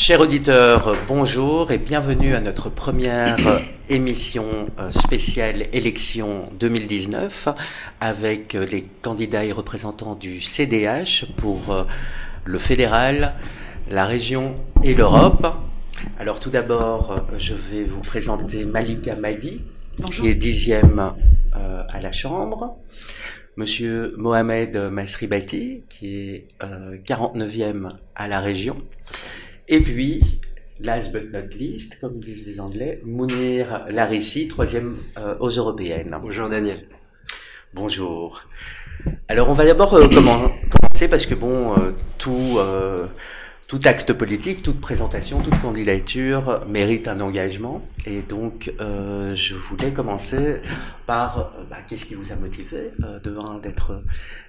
Chers auditeurs, bonjour et bienvenue à notre première émission spéciale élection 2019 avec les candidats et représentants du CDH pour le fédéral, la région et l'Europe. Alors tout d'abord, je vais vous présenter Malika Mahdi, Bonjour. qui est 10e à la Chambre. Monsieur Mohamed Masribati, qui est 49e à la région. Et puis, last but not least, comme disent les Anglais, Mounir Larissi, 3e aux Européennes. Bonjour Daniel. Bonjour. Alors on va d'abord commencer parce que bon, tout acte politique, toute présentation, toute candidature mérite un engagement. Et donc, je voulais commencer par qu'est-ce qui vous a motivé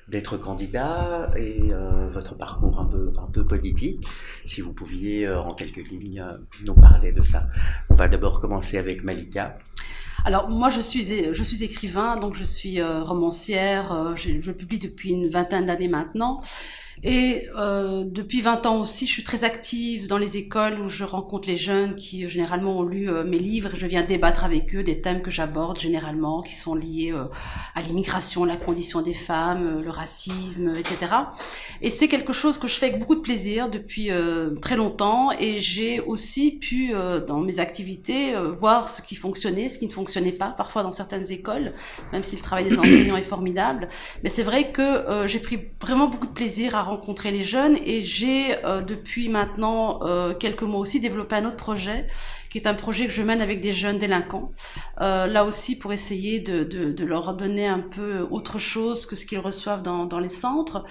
d'être candidat et votre parcours un peu politique. Si vous pouviez, en quelques lignes, nous parler de ça. On va d'abord commencer avec Malika. Alors moi je suis écrivain, donc je suis romancière, je publie depuis une vingtaine d'années maintenant. Et depuis 20 ans aussi, je suis très active dans les écoles où je rencontre les jeunes qui généralement ont lu mes livres. Je viens débattre avec eux des thèmes que j'aborde généralement, qui sont liés à l'immigration, la condition des femmes, le racisme, etc. Et c'est quelque chose que je fais avec beaucoup de plaisir depuis très longtemps. Et j'ai aussi pu, dans mes activités, voir ce qui fonctionnait, ce qui ne fonctionnait pas, parfois dans certaines écoles, même si le travail des enseignants est formidable. Mais c'est vrai que j'ai pris vraiment beaucoup de plaisir à rencontrer les jeunes et j'ai depuis maintenant quelques mois aussi développé un autre projet qui est un projet que je mène avec des jeunes délinquants, là aussi pour essayer de leur donner un peu autre chose que ce qu'ils reçoivent dans les centres.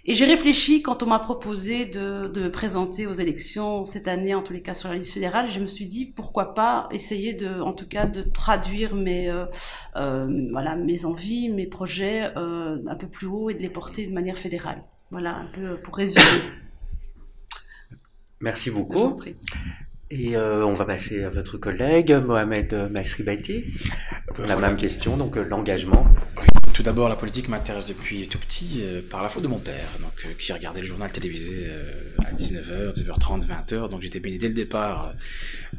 Et j'ai réfléchi quand on m'a proposé de me présenter aux élections cette année, en tous les cas sur la liste fédérale, je me suis dit pourquoi pas essayer en tout cas de traduire mes envies, mes projets un peu plus haut et de les porter de manière fédérale. Voilà, un peu pour résumer. Merci beaucoup. Et on va passer à votre collègue, Mohamed Masribati, pour la même question, donc l'engagement. Oui, tout d'abord, la politique m'intéresse depuis tout petit par la faute de mon père, donc qui regardait le journal télévisé à 19h, 19h30, 20h, donc j'étais baigné dès le départ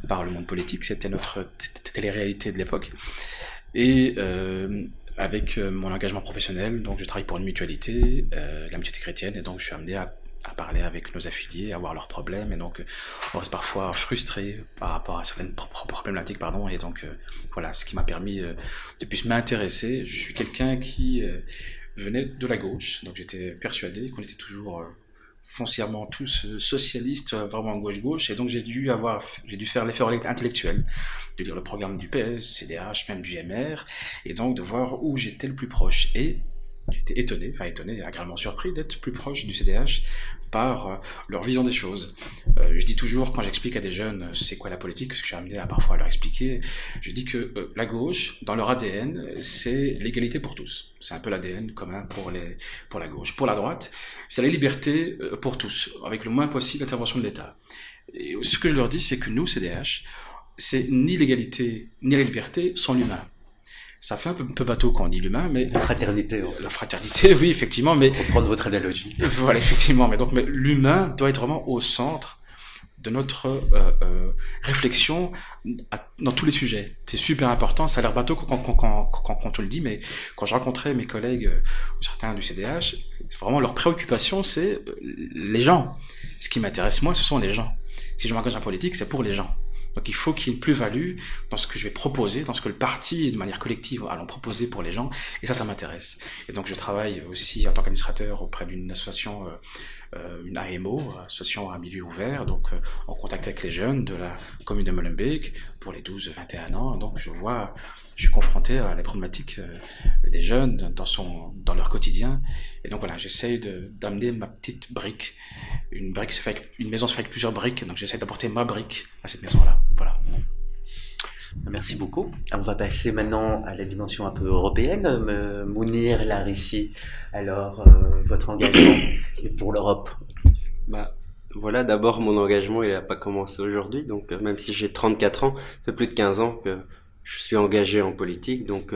par le monde politique, c'était notre télé-réalité de l'époque. Et avec mon engagement professionnel, donc je travaille pour une mutualité, la mutualité chrétienne, et donc je suis amené à parler avec nos affiliés, à voir leurs problèmes, et donc on reste parfois frustré par rapport à certaines problématiques, et donc voilà, ce qui m'a permis de plus m'intéresser. Je suis quelqu'un qui venait de la gauche, donc j'étais persuadé qu'on était toujours foncièrement tous socialistes, vraiment gauche-gauche, et donc j'ai dû faire l'effort intellectuel de lire le programme du PS, CDH, même du MR, et donc de voir où j'étais le plus proche. Et j'étais étonné, agréablement surpris d'être plus proche du CDH par leur vision des choses. Je dis toujours, quand j'explique à des jeunes c'est quoi la politique, parce que je suis amené à parfois leur expliquer, je dis que la gauche, dans leur ADN, c'est l'égalité pour tous. C'est un peu l'ADN commun pour la gauche. Pour la droite, c'est la liberté pour tous, avec le moins possible d'intervention de l'État. Et ce que je leur dis, c'est que nous, CDH, c'est ni l'égalité, ni la liberté sans l'humain. Ça fait un peu bateau quand on dit l'humain, mais... La fraternité, en fait. La fraternité, oui, effectivement, mais... Pour prendre votre analogie. Voilà, effectivement, mais l'humain doit être vraiment au centre de notre réflexion dans tous les sujets. C'est super important, ça a l'air bateau quand on le dit, mais quand je rencontrais mes collègues, certains du CDH, vraiment leur préoccupation, c'est les gens. Ce qui m'intéresse moi, ce sont les gens. Si je m'engage en politique, c'est pour les gens. Donc il faut qu'il y ait une plus-value dans ce que je vais proposer, dans ce que le parti, de manière collective, allons proposer pour les gens, et ça m'intéresse. Et donc je travaille aussi en tant qu'administrateur auprès d'une association, une AMO, association à milieu ouvert, donc en contact avec les jeunes de la commune de Molenbeek pour les 12-21 ans. Donc je suis confronté à la problématique des jeunes dans leur quotidien. Et donc voilà, j'essaye d'amener ma petite brique. Une maison se fait avec plusieurs briques, donc j'essaie d'apporter ma brique à cette maison-là. Voilà. Merci beaucoup. On va passer maintenant à la dimension un peu européenne. Mounir Larissi, alors votre engagement pour l'Europe. Voilà, d'abord mon engagement il n'a pas commencé aujourd'hui, donc même si j'ai 34 ans, ça fait plus de 15 ans que je suis engagé en politique, donc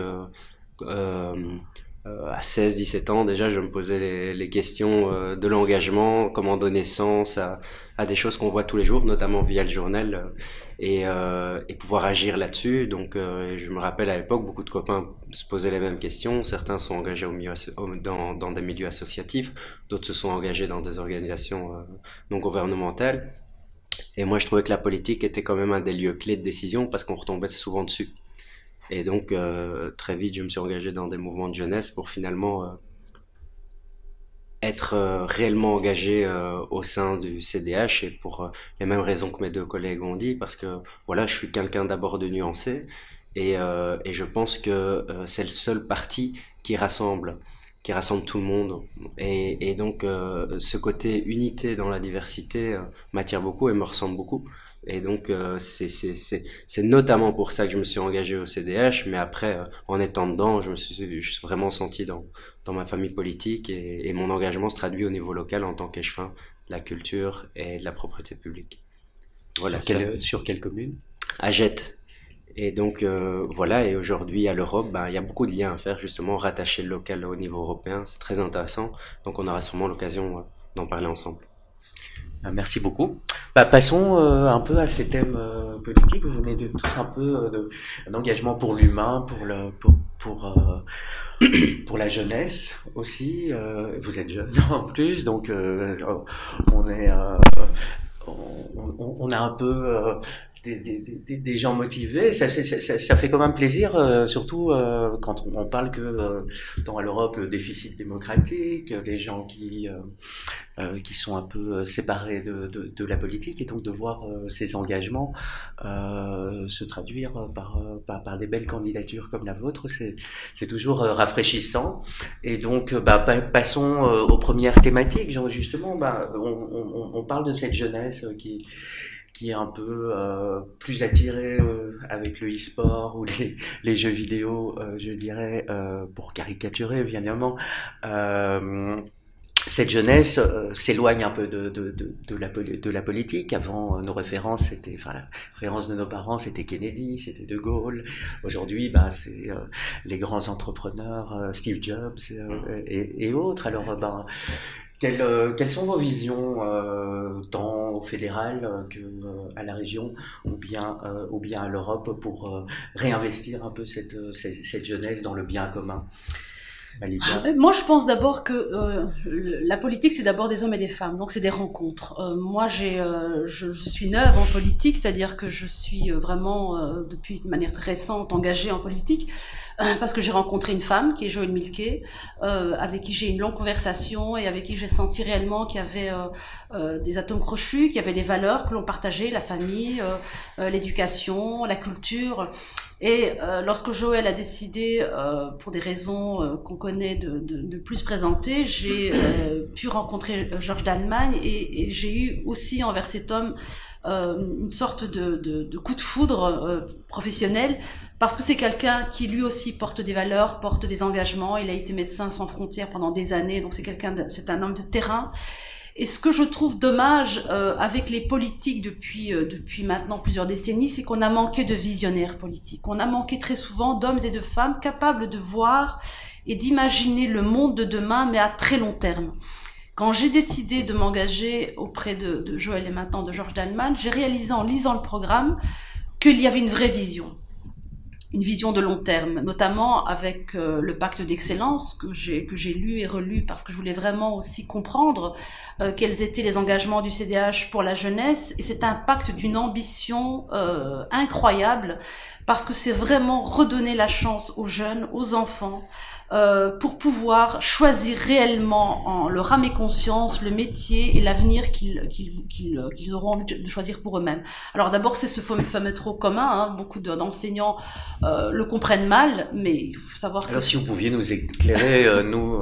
à 16-17 ans, déjà, je me posais les questions de l'engagement, comment donner sens à des choses qu'on voit tous les jours, notamment via le journal, et pouvoir agir là-dessus. Donc, je me rappelle à l'époque, beaucoup de copains se posaient les mêmes questions. Certains sont engagés dans des milieux associatifs, d'autres se sont engagés dans des organisations non gouvernementales. Et moi, je trouvais que la politique était quand même un des lieux clés de décision parce qu'on retombait souvent dessus. Et donc, très vite, je me suis engagé dans des mouvements de jeunesse pour finalement être réellement engagé au sein du CDH et pour les mêmes raisons que mes deux collègues ont dit, parce que voilà, je suis quelqu'un d'abord de nuancé et je pense que c'est le seul parti qui rassemble tout le monde. Et donc, ce côté unité dans la diversité m'attire beaucoup et me ressemble beaucoup. Et donc, c'est notamment pour ça que je me suis engagé au CDH, mais après, en étant dedans, je suis vraiment senti dans ma famille politique et mon engagement se traduit au niveau local en tant qu'échevin de la culture et de la propriété publique. Voilà. Sur quelle commune? À Jette. Et donc, voilà, et aujourd'hui, à l'Europe, il y a beaucoup de liens à faire, justement, rattacher le local au niveau européen, c'est très intéressant. Donc, on aura sûrement l'occasion d'en parler ensemble. Merci beaucoup. Passons un peu à ces thèmes politiques. Vous venez tous un peu d'engagement pour l'humain, pour la jeunesse aussi. Vous êtes jeune en plus, donc on a un peu des gens motivés. Ça fait quand même plaisir, surtout quand on parle que dans l'Europe, le déficit démocratique, les gens qui sont un peu séparés de la politique, et donc de voir ces engagements se traduire par des belles candidatures comme la vôtre, c'est toujours rafraîchissant. Et donc passons aux premières thématiques. Genre, justement, on parle de cette jeunesse qui est un peu plus attirée avec le e-sport ou les jeux vidéo, je dirais, pour caricaturer évidemment. Cette jeunesse s'éloigne un peu de la politique. Avant, nos références, la référence de nos parents, c'était Kennedy, c'était De Gaulle. Aujourd'hui, c'est les grands entrepreneurs, Steve Jobs et autres. Alors, quelles sont vos visions, tant au fédéral qu'à la région, ou bien à l'Europe, pour réinvestir un peu cette jeunesse dans le bien commun? Moi, je pense d'abord que la politique, c'est d'abord des hommes et des femmes, donc c'est des rencontres. Moi, je suis neuve en politique, c'est-à-dire que je suis vraiment, depuis de manière très récente, engagée en politique, parce que j'ai rencontré une femme qui est Joëlle Milquet, avec qui j'ai eu une longue conversation et avec qui j'ai senti réellement qu'il y avait des atomes crochus, qu'il y avait des valeurs que l'on partageait, la famille, l'éducation, la culture. Et lorsque Joëlle a décidé, pour des raisons qu'on connaît, de plus présenter, j'ai pu rencontrer Georges d'Allemagne et j'ai eu aussi envers cet homme une sorte de coup de foudre professionnel, parce que c'est quelqu'un qui lui aussi porte des valeurs, porte des engagements. Il a été médecin sans frontières pendant des années, donc c'est un homme de terrain. Et ce que je trouve dommage avec les politiques depuis maintenant plusieurs décennies, c'est qu'on a manqué de visionnaires politiques. On a manqué très souvent d'hommes et de femmes capables de voir et d'imaginer le monde de demain, mais à très long terme. Quand j'ai décidé de m'engager auprès de Joëlle et maintenant de Georges d'Allemagne, j'ai réalisé en lisant le programme qu'il y avait une vraie vision. Une vision de long terme, notamment avec le pacte d'excellence que j'ai lu et relu, parce que je voulais vraiment aussi comprendre quels étaient les engagements du CDH pour la jeunesse. Et c'est un pacte d'une ambition incroyable, parce que c'est vraiment redonner la chance aux jeunes, aux enfants, pour pouvoir choisir réellement en leur âme et conscience le métier et l'avenir qu'ils auront envie de choisir pour eux-mêmes. Alors d'abord, c'est ce fameux tronc commun, hein, beaucoup d'enseignants le comprennent mal, mais il faut savoir que... Alors si vous pouviez nous éclairer, nous,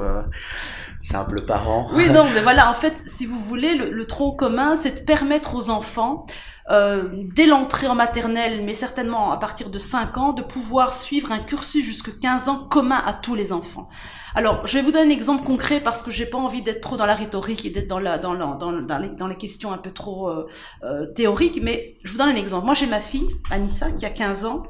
simples parents. Oui, non, mais voilà, en fait, si vous voulez, le tronc commun, c'est de permettre aux enfants, dès l'entrée en maternelle, mais certainement à partir de 5 ans, de pouvoir suivre un cursus jusque 15 ans commun à tous les enfants. Alors, je vais vous donner un exemple concret parce que j'ai pas envie d'être trop dans la rhétorique et d'être dans les questions un peu trop théoriques, mais je vous donne un exemple. Moi, j'ai ma fille, Anissa, qui a 15 ans.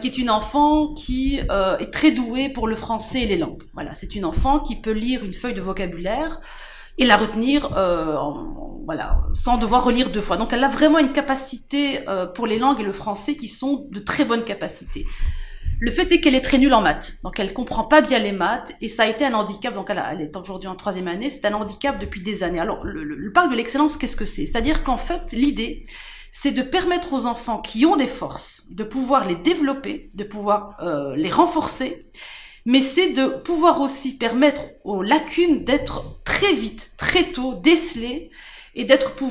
qui est une enfant qui est très douée pour le français et les langues. Voilà, c'est une enfant qui peut lire une feuille de vocabulaire et la retenir voilà, sans devoir relire 2 fois. Donc elle a vraiment une capacité pour les langues et le français qui sont de très bonnes capacités. Le fait est qu'elle est très nulle en maths, donc elle comprend pas bien les maths, et ça a été un handicap, donc elle est aujourd'hui en 3e année, c'est un handicap depuis des années. Alors le parc de l'excellence, qu'est-ce que c'est? C'est-à-dire qu'en fait, l'idée, c'est de permettre aux enfants qui ont des forces de pouvoir les développer, de pouvoir les renforcer, mais c'est de pouvoir aussi permettre aux lacunes d'être très vite, très tôt décelées, et d'être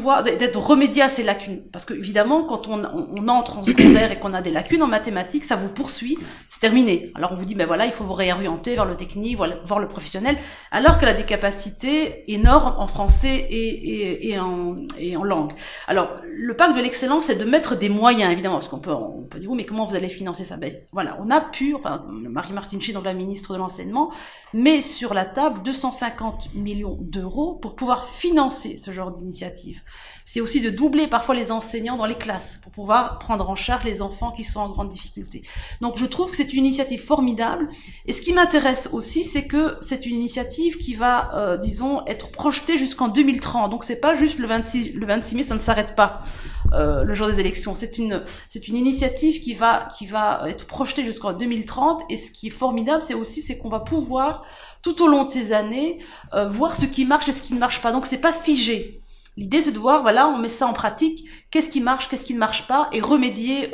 remédié à ces lacunes. Parce que, évidemment, quand on entre en secondaire et qu'on a des lacunes en mathématiques, ça vous poursuit, c'est terminé. Alors on vous dit, ben voilà, il faut vous réorienter vers le technique, voir le professionnel, alors qu'elle a des capacités énormes en français et en langue. Alors, le pacte de l'excellence, c'est de mettre des moyens, évidemment, parce on peut dire, oui, mais comment vous allez financer ça? Ben voilà, on a pu, enfin, Marie-Martine Chi, donc la ministre de l'Enseignement, met sur la table 250 millions d'euros pour pouvoir financer ce genre d'initiative. C'est aussi de doubler parfois les enseignants dans les classes pour pouvoir prendre en charge les enfants qui sont en grande difficulté. Donc je trouve que c'est une initiative formidable, et ce qui m'intéresse aussi, c'est que c'est une initiative qui va, disons, être projetée jusqu'en 2030. Donc c'est pas juste le 26 mai, ça ne s'arrête pas le jour des élections. C'est une initiative qui va être projetée jusqu'en 2030, et ce qui est formidable, c'est qu'on va pouvoir tout au long de ces années voir ce qui marche et ce qui ne marche pas. Donc c'est pas figé. L'idée, c'est de voir, voilà, on met ça en pratique, qu'est-ce qui marche, qu'est-ce qui ne marche pas, et remédier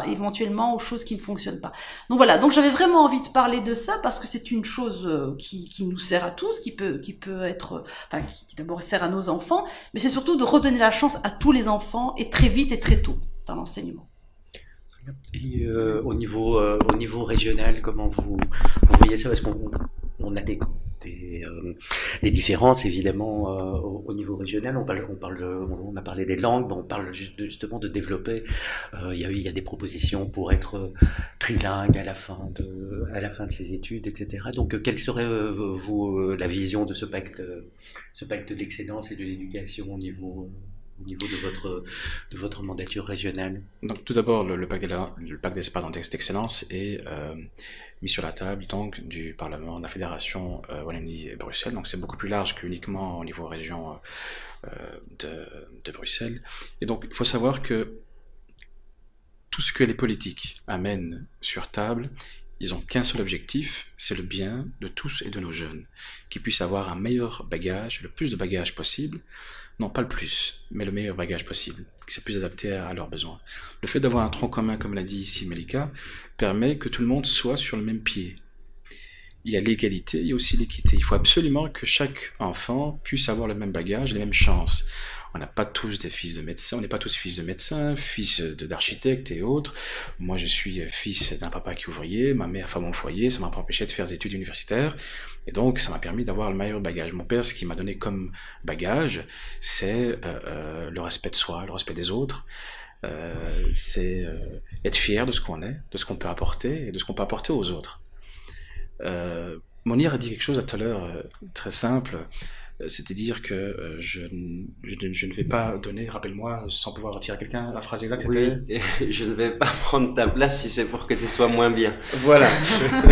éventuellement aux choses qui ne fonctionnent pas. Donc voilà, donc j'avais vraiment envie de parler de ça, parce que c'est une chose qui nous sert à tous, qui peut être, enfin, qui d'abord sert à nos enfants, mais c'est surtout de redonner la chance à tous les enfants, et très vite et très tôt, dans l'enseignement. Et au niveau régional, comment vous voyez ça? Parce qu'on a des différences évidemment au niveau régional. On a parlé des langues, mais on parle justement de développer. Il y a des propositions pour être trilingue à la fin de ses études, etc. Donc, quelle serait la vision de ce pacte d'excellence et de l'éducation au niveau de votre mandature régionale? Donc tout d'abord, le pacte d'excellence est mis sur la table donc du Parlement, de la Fédération Wallonie et Bruxelles. Donc c'est beaucoup plus large qu'uniquement au niveau région de Bruxelles. Et donc il faut savoir que tout ce que les politiques amènent sur table, ils n'ont qu'un seul objectif, c'est le bien de tous et de nos jeunes, qui puissent avoir un meilleur bagage, le plus de bagages possible. Non, pas le plus, mais le meilleur bagage possible, qui soit plus adapté à leurs besoins. Le fait d'avoir un tronc commun, comme l'a dit ici Melika, permet que tout le monde soit sur le même pied. Il y a l'égalité, il y a aussi l'équité. Il faut absolument que chaque enfant puisse avoir le même bagage, les mêmes chances. On n'a pas tous des fils de médecins, on n'est pas tous fils de médecins, fils d'architectes et autres. Moi, je suis fils d'un papa qui est ouvrier, ma mère femme au foyer, ça m'a pas empêché de faire des études universitaires. Et donc, ça m'a permis d'avoir le meilleur bagage. Mon père, ce qu'il m'a donné comme bagage, c'est le respect de soi, le respect des autres. C'est être fier de ce qu'on est, de ce qu'on peut apporter et de ce qu'on peut apporter aux autres. Monir a dit quelque chose tout à l'heure très simple. C'est-à-dire que je ne vais pas donner, rappelle-moi, sans pouvoir retirer quelqu'un, la phrase exacte c'était... Oui, et je ne vais pas prendre ta place si c'est pour que tu sois moins bien. Voilà.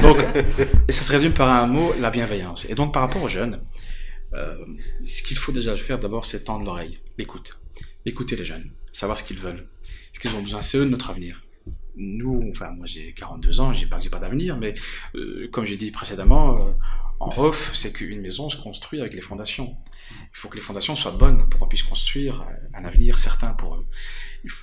Donc, et ça se résume par un mot, la bienveillance. Et donc par rapport aux jeunes, ce qu'il faut déjà faire d'abord, c'est tendre l'oreille, l'écoute. Écouter les jeunes, savoir ce qu'ils veulent, ce qu'ils ont besoin, c'est eux de notre avenir. Nous, enfin moi j'ai 42 ans, je dis pas que j'ai pas d'avenir, mais comme j'ai dit précédemment, en off, c'est qu'une maison se construit avec les fondations. Il faut que les fondations soient bonnes pour qu'on puisse construire un avenir certain pour eux.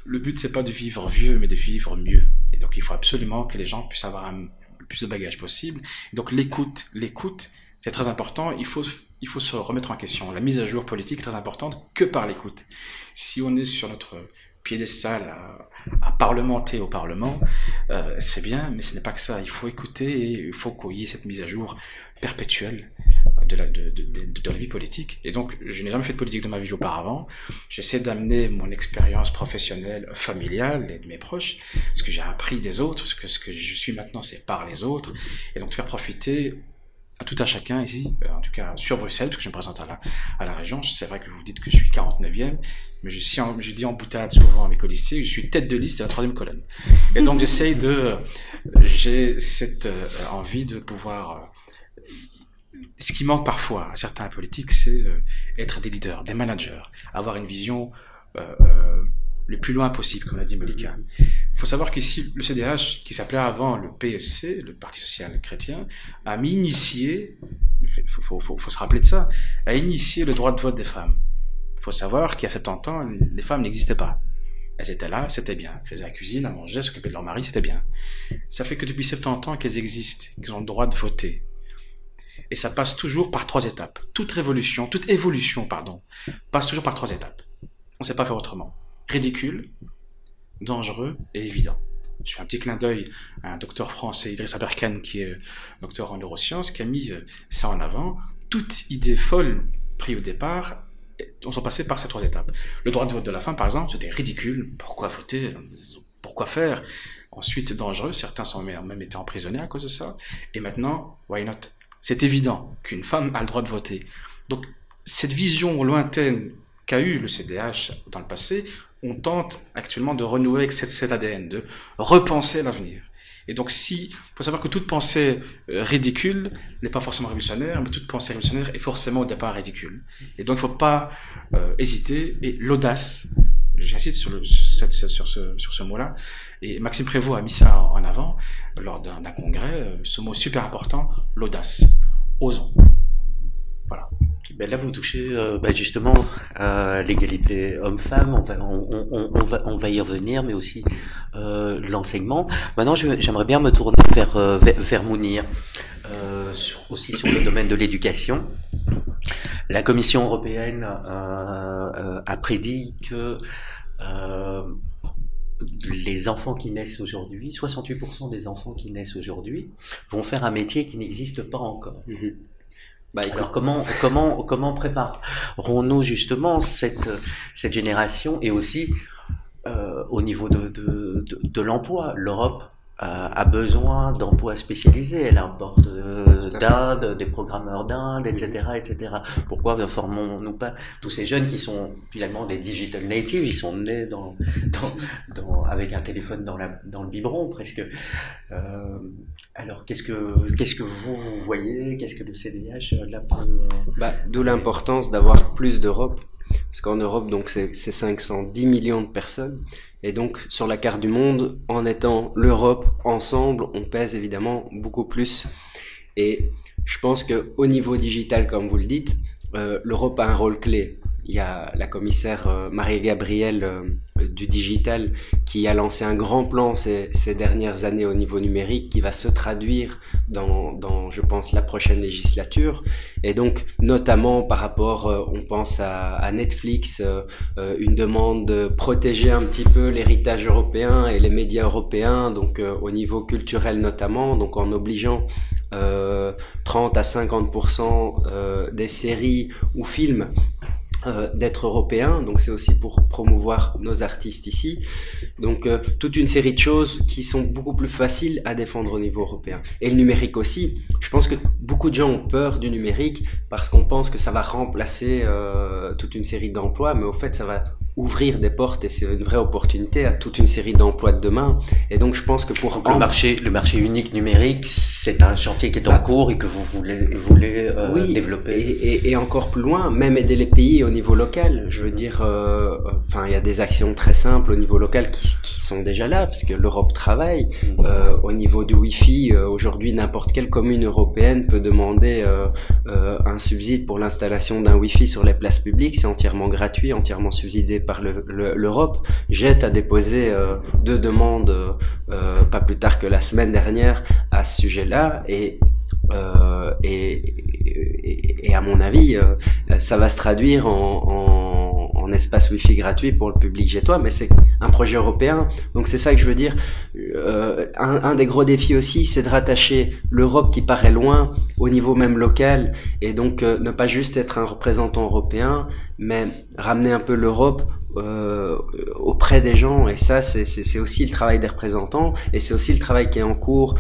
Le but, c'est pas de vivre vieux, mais de vivre mieux. Et donc, il faut absolument que les gens puissent avoir le plus de bagages possible. Et donc, l'écoute, c'est très important. Il faut se remettre en question. La mise à jour politique est très importante que par l'écoute. Si on est sur notre piédestal à parlementer au Parlement, c'est bien, mais ce n'est pas que ça. Il faut écouter et il faut qu'il y ait cette mise à jour perpétuelle de la vie politique. Et donc, je n'ai jamais fait de politique de ma vie auparavant. J'essaie d'amener mon expérience professionnelle, familiale et de mes proches, ce que j'ai appris des autres, ce que je suis maintenant, c'est par les autres, et donc de faire profiter à tout à chacun ici, en tout cas sur Bruxelles, parce que je me présente à la région. C'est vrai que vous dites que je suis 49e, mais je dis en boutade souvent à mes colistiers, je suis tête de liste à la 3e colonne. Et donc j'ai cette envie de pouvoir... ce qui manque parfois à certains politiques, c'est être des leaders, des managers, avoir une vision le plus loin possible, comme l'a dit Malika. Il faut savoir qu'ici, le CDH, qui s'appelait avant le PSC, le Parti social chrétien, a initié, il faut se rappeler de ça, a initié le droit de vote des femmes. Il faut savoir qu'il y a 70 ans, les femmes n'existaient pas. Elles étaient là, c'était bien. Elles faisaient la cuisine, elles mangeaient, s'occupaient de leur mari, c'était bien. Ça fait que depuis 70 ans qu'elles existent, qu'elles ont le droit de voter. Et ça passe toujours par 3 étapes. Toute évolution, passe toujours par 3 étapes. On ne sait pas faire autrement. Ridicule, dangereux et évident. Je fais un petit clin d'œil à un docteur français, Idriss Aberkan, qui est docteur en neurosciences, qui a mis ça en avant. Toute idée folle prise au départ, on s'en passait par ces 3 étapes. Le droit de vote de la femme, par exemple, c'était ridicule. Pourquoi voter? Pourquoi faire? Ensuite, dangereux. Certains sont même été emprisonnés à cause de ça. Et maintenant, why not? C'est évident qu'une femme a le droit de voter. Donc, cette vision lointaine qu'a eu le CDH dans le passé, on tente actuellement de renouer avec cet ADN, de repenser l'avenir. Et donc, il faut savoir que toute pensée ridicule n'est pas forcément révolutionnaire, mais toute pensée révolutionnaire est forcément au départ ridicule. Et donc, il ne faut pas hésiter. Et l'audace, j'insiste sur ce mot-là, et Maxime Prévost a mis ça en avant lors d'un congrès, ce mot super important, l'audace. Osons. Voilà. Ben là, vous touchez justement à l'égalité homme-femme. On va y revenir, mais aussi l'enseignement. Maintenant, j'aimerais bien me tourner vers Mounir, aussi sur le domaine de l'éducation. La Commission européenne a prédit que les enfants qui naissent aujourd'hui, 68% des enfants qui naissent aujourd'hui, vont faire un métier qui n'existe pas encore. Alors comment préparons-nous justement cette génération, et aussi au niveau de l'emploi? L'Europe a besoin d'emplois spécialisés. Elle importe d'Inde, des programmeurs d'Inde, etc. Pourquoi ne formons-nous pas tous ces jeunes qui sont finalement des digital natives? Ils sont nés avec un téléphone dans le biberon presque. Alors qu'est-ce que vous voyez? Qu'est-ce que le CDH là peut... D'où l'importance d'avoir plus d'Europe. Parce qu'en Europe, donc, c'est 510 millions de personnes. Et donc, sur la carte du monde, en étant l'Europe ensemble, on pèse évidemment beaucoup plus. Et je pense qu'au niveau digital, comme vous le dites, l'Europe a un rôle clé. Il y a la commissaire Marie-Gabrielle du digital qui a lancé un grand plan ces dernières années au niveau numérique, qui va se traduire dans je pense, la prochaine législature. Et donc, notamment par rapport, on pense à Netflix, une demande de protéger un petit peu l'héritage européen et les médias européens, donc au niveau culturel notamment, donc en obligeant 30 à 50% des séries ou films d'être européens, donc c'est aussi pour promouvoir nos artistes ici. Donc toute une série de choses qui sont beaucoup plus faciles à défendre au niveau européen. Et le numérique aussi, je pense que beaucoup de gens ont peur du numérique parce qu'on pense que ça va remplacer toute une série d'emplois, mais au fait ça va ouvrir des portes, et c'est une vraie opportunité à toute une série d'emplois de demain. Et donc je pense que pour le marché unique numérique, c'est un chantier qui est en cours et que vous voulez développer. Et encore plus loin, même aider les pays au niveau local. Je veux dire, il y a des actions très simples au niveau local qui sont déjà là, parce que l'Europe travaille. Au niveau du Wi-Fi, aujourd'hui, n'importe quelle commune européenne peut demander un subside pour l'installation d'un Wi-Fi sur les places publiques. C'est entièrement gratuit, entièrement subsidé par l'Europe. JET a déposé 2 demandes pas plus tard que la semaine dernière à ce sujet-là, et à mon avis ça va se traduire en espace Wi-Fi gratuit pour le public jettois, mais c'est un projet européen, donc c'est ça que je veux dire. Un des gros défis aussi, c'est de rattacher l'Europe qui paraît loin au niveau même local, et donc ne pas juste être un représentant européen, mais ramener un peu l'Europe auprès des gens, et ça c'est aussi le travail des représentants, et c'est aussi le travail qui est en cours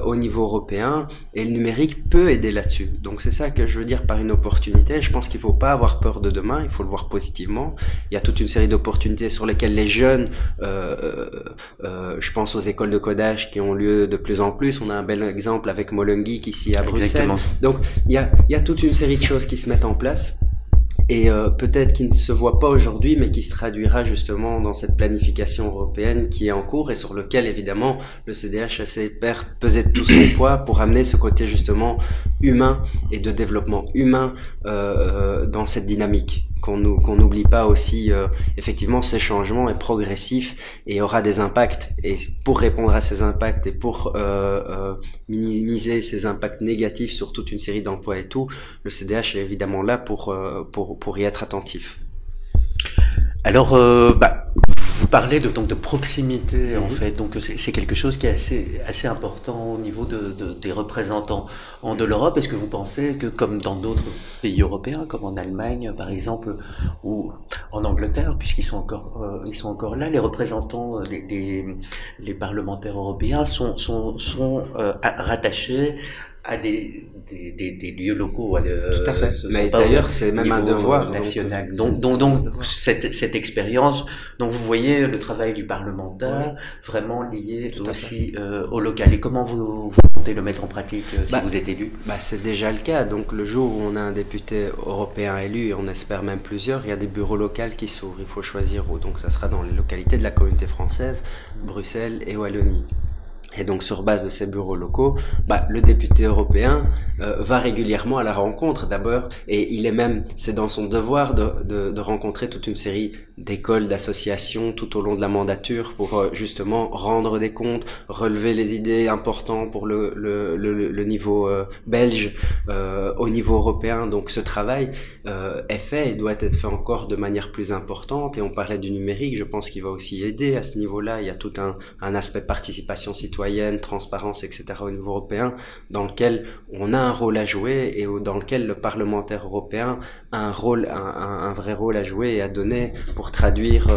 au niveau européen, et le numérique peut aider là-dessus. Donc c'est ça que je veux dire par une opportunité. Je pense qu'il faut pas avoir peur de demain, il faut le voir positivement. Il y a toute une série d'opportunités sur lesquelles les jeunes, je pense aux écoles de codage qui ont lieu de plus en plus. On a un bel exemple avec Molengeek ici à Bruxelles. Exactement. Donc il y a toute une série de choses qui se mettent en place. Et peut-être qui ne se voit pas aujourd'hui, mais qui se traduira justement dans cette planification européenne qui est en cours et sur lequel évidemment le CDH essaie de peser de tout son poids pour amener ce côté justement humain et de développement humain dans cette dynamique. Qu'on n'oublie pas aussi, effectivement, ces changements est progressif et aura des impacts. Et pour répondre à ces impacts et pour minimiser ces impacts négatifs sur toute une série d'emplois et tout, le CDH est évidemment là pour y être attentif. Alors, vous parlez donc de proximité en fait, donc c'est quelque chose qui est assez important au niveau des représentants de l'Europe. Est-ce que vous pensez que comme dans d'autres pays européens, comme en Allemagne par exemple, ou en Angleterre, puisqu'ils sont encore là, les représentants, les parlementaires européens sont rattachés à des lieux locaux. Tout à fait. Mais d'ailleurs, c'est même un devoir national. Donc cette expérience, donc vous voyez le travail du parlementaire vraiment lié aussi au local. Et comment vous comptez le mettre en pratique si vous êtes élu? C'est déjà le cas. Donc le jour où on a un député européen élu, et on espère même plusieurs, il y a des bureaux locaux qui s'ouvrent. Il faut choisir où. Donc ça sera dans les localités de la communauté française, Bruxelles et Wallonie. Et donc sur base de ces bureaux locaux, le député européen va régulièrement à la rencontre d'abord, et c'est dans son devoir de rencontrer toute une série d'écoles, d'associations tout au long de la mandature pour justement rendre des comptes, relever les idées importantes pour le niveau belge au niveau européen. Donc ce travail est fait et doit être fait encore de manière plus importante. Et on parlait du numérique, je pense qu'il va aussi aider à ce niveau-là. Il y a tout un aspect participation citoyenne, transparence, etc. au niveau européen, dans lequel on a un rôle à jouer et dans lequel le parlementaire européen a un vrai rôle à jouer et à donner pour traduire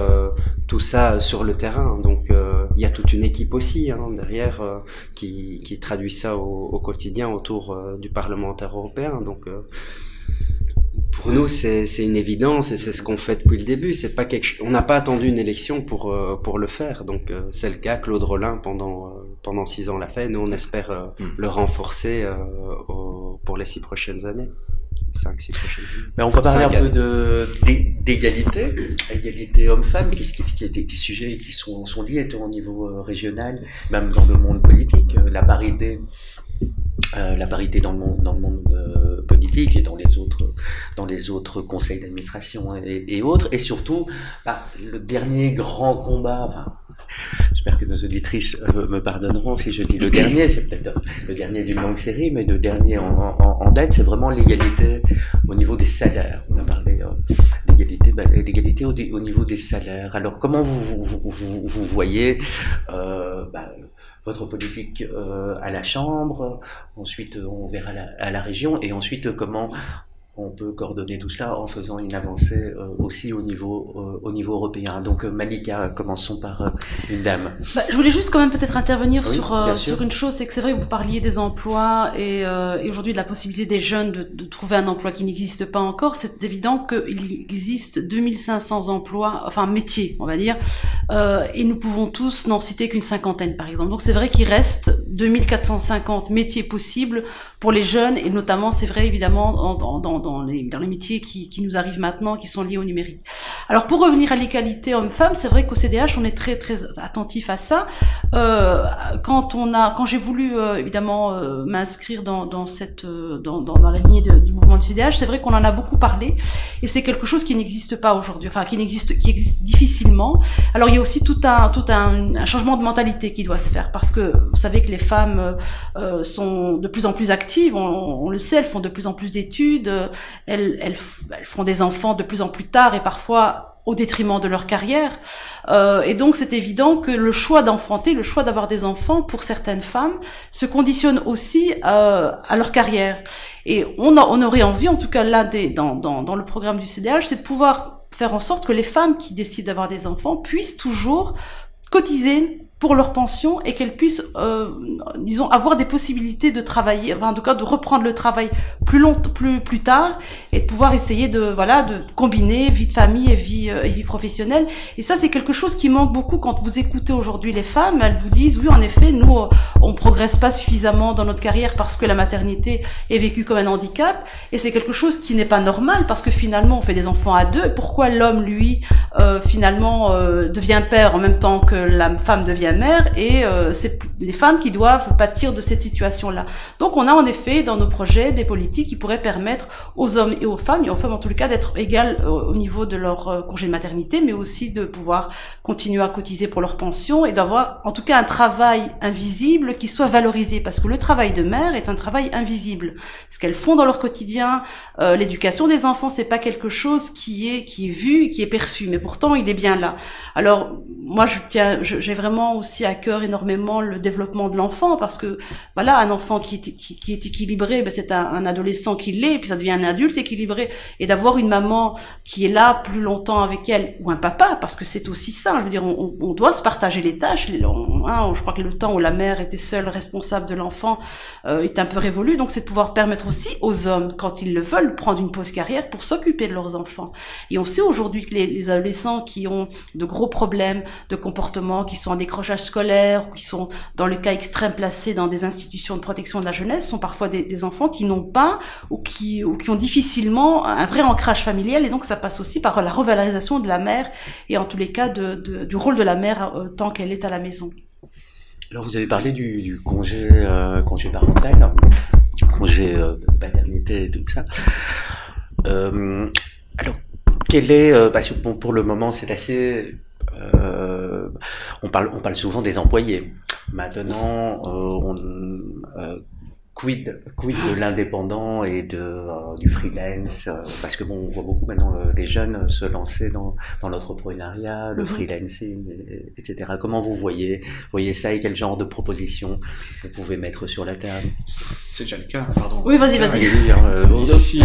tout ça sur le terrain. Donc il y a toute une équipe aussi derrière qui traduit ça au quotidien autour du parlementaire européen. Donc pour nous, c'est une évidence et c'est ce qu'on fait depuis le début. C'est pas on n'a pas attendu une élection pour le faire. Donc c'est le cas. Claude Rollin pendant 6 ans l'a fait. Nous on espère le renforcer pour les 6 prochaines années. 5-6 prochaines années. Mais on va parler un peu d'égalité homme-femme, qui est des sujets qui sont liés au niveau régional, même dans le monde politique. La parité dans le monde politique et dans les autres conseils d'administration et autres, et surtout le dernier grand combat, j'espère que nos auditrices me pardonneront si je dis le dernier, c'est peut-être le dernier d'une longue série, mais le dernier en date, c'est vraiment l'égalité au niveau des salaires. On a parlé d'égalité au niveau des salaires. Alors comment vous voyez votre politique à la Chambre, ensuite on verra à la région, et ensuite comment on peut coordonner tout ça en faisant une avancée aussi au niveau européen. Donc Malika, commençons par une dame. Je voulais juste quand même peut-être intervenir sur une chose, c'est que c'est vrai que vous parliez des emplois et aujourd'hui de la possibilité des jeunes de trouver un emploi qui n'existe pas encore. C'est évident qu'il existe 2500 emplois, enfin métiers on va dire, et nous pouvons tous n'en citer qu'une cinquantaine par exemple. Donc c'est vrai qu'il reste 2450 métiers possibles pour les jeunes, et notamment c'est vrai évidemment dans les métiers qui nous arrivent maintenant, qui sont liés au numérique. Alors pour revenir à l'égalité homme-femme, c'est vrai qu'au CDH on est très très attentif à ça. Quand j'ai voulu évidemment m'inscrire dans la lignée du mouvement du CDH, c'est vrai qu'on en a beaucoup parlé, et c'est quelque chose qui n'existe pas aujourd'hui, enfin qui existe difficilement. Alors il y a aussi tout un changement de mentalité qui doit se faire, parce que vous savez que les femmes sont de plus en plus actives, on le sait, elles font de plus en plus d'études, elles font des enfants de plus en plus tard et parfois au détriment de leur carrière. Et donc c'est évident que le choix d'enfanter, le choix d'avoir des enfants pour certaines femmes se conditionne aussi à leur carrière. Et on aurait envie, en tout cas là dans le programme du CDH, c'est de pouvoir faire en sorte que les femmes qui décident d'avoir des enfants puissent toujours cotiser pour leur pension et qu'elles puissent, disons, avoir des possibilités de travailler, enfin, en tout cas de reprendre le travail plus tard et de pouvoir essayer de combiner vie de famille et vie professionnelle. Et ça, c'est quelque chose qui manque beaucoup quand vous écoutez aujourd'hui les femmes. Elles vous disent, oui, en effet, nous, on progresse pas suffisamment dans notre carrière parce que la maternité est vécue comme un handicap. Et c'est quelque chose qui n'est pas normal parce que finalement, on fait des enfants à deux. Pourquoi l'homme, lui, finalement, devient père en même temps que la femme devient mère, et c'est les femmes qui doivent pâtir de cette situation-là. Donc on a en effet dans nos projets des politiques qui pourraient permettre aux hommes et aux femmes en tout cas d'être égales au niveau de leur congé de maternité, mais aussi de pouvoir continuer à cotiser pour leur pension et d'avoir en tout cas un travail invisible qui soit valorisé, parce que le travail de mère est un travail invisible. Ce qu'elles font dans leur quotidien, l'éducation des enfants, c'est pas quelque chose qui est vu, qui est perçu, mais pourtant il est bien là. Alors moi j'ai vraiment aussi à cœur énormément le développement de l'enfant, parce que voilà, un enfant qui est équilibré, ben c'est un adolescent qui l'est, et puis ça devient un adulte équilibré, et d'avoir une maman qui est là plus longtemps avec elle, ou un papa, parce que c'est aussi ça, je veux dire, on doit se partager les tâches, je crois que le temps où la mère était seule responsable de l'enfant est un peu révolu, donc c'est de pouvoir permettre aussi aux hommes, quand ils le veulent, prendre une pause carrière pour s'occuper de leurs enfants. Et on sait aujourd'hui que les adolescents qui ont de gros problèmes de comportement, qui sont en décrochage scolaire, ou qui sont, dans le cas extrême, placés dans des institutions de protection de la jeunesse, sont parfois des enfants qui n'ont pas ou qui ont difficilement un vrai ancrage familial, et donc ça passe aussi par la revalorisation de la mère, et en tous les cas du rôle de la mère tant qu'elle est à la maison. Alors vous avez parlé du congé parental, congé paternité et tout ça. Alors quel est, parce que bon, pour le moment c'est assez... on parle souvent des employés. Maintenant, quid de l'indépendant et du freelance, parce que bon, on voit beaucoup maintenant les jeunes se lancer dans l'entrepreneuriat, le freelancing, etc. Comment vous voyez ça, et quel genre de propositions vous pouvez mettre sur la table? C'est déjà le cas, pardon. Oui, vas-y. Ici,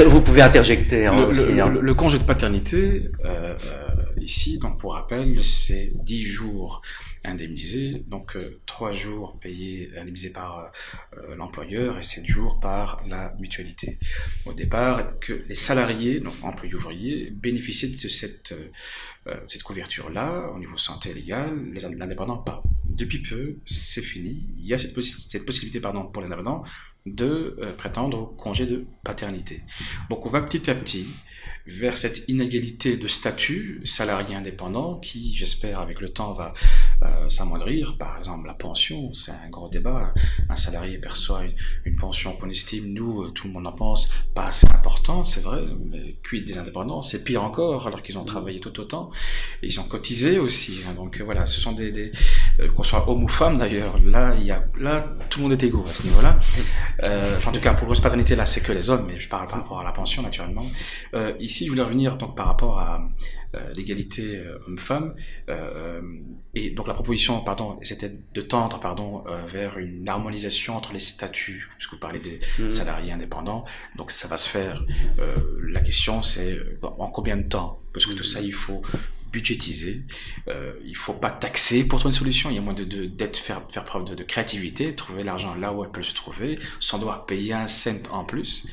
vous pouvez interjecter aussi. Le congé de paternité, ici, donc pour rappel, c'est 10 jours indemnisés, donc 3 jours payés, indemnisés par l'employeur, et 7 jours par la mutualité. Au départ, que les salariés, donc employés ouvriers, bénéficiaient de cette couverture-là au niveau santé légale, les indépendants pas. Depuis peu, c'est fini. Il y a cette possibilité pour les indépendants de prétendre au congé de paternité. Donc on va petit à petit vers cette inégalité de statut salarié-indépendant qui, j'espère, avec le temps va s'amoindrir. Par exemple, la pension, c'est un gros débat. Un salarié perçoit une pension qu'on estime, nous, tout le monde en pense, pas assez importante, c'est vrai, mais quid des indépendants, c'est pire encore, alors qu'ils ont travaillé tout autant, et ils ont cotisé aussi. Donc voilà, ce sont qu'on soit homme ou femme d'ailleurs, là, tout le monde est égaux à ce niveau-là. En tout cas, pour la paternité, là, c'est que les hommes, mais je parle par rapport à la pension, naturellement. Ici, je voulais revenir donc par rapport à l'égalité homme-femme, et donc la proposition, c'était de tendre, vers une harmonisation entre les statuts, puisque vous parlez des salariés indépendants. Donc ça va se faire. La question, c'est en combien de temps? Parce que tout ça, il faut budgétiser, il faut pas taxer pour trouver une solution, il y a moins faire preuve de créativité, trouver l'argent là où elle peut se trouver, sans devoir payer un cent en plus.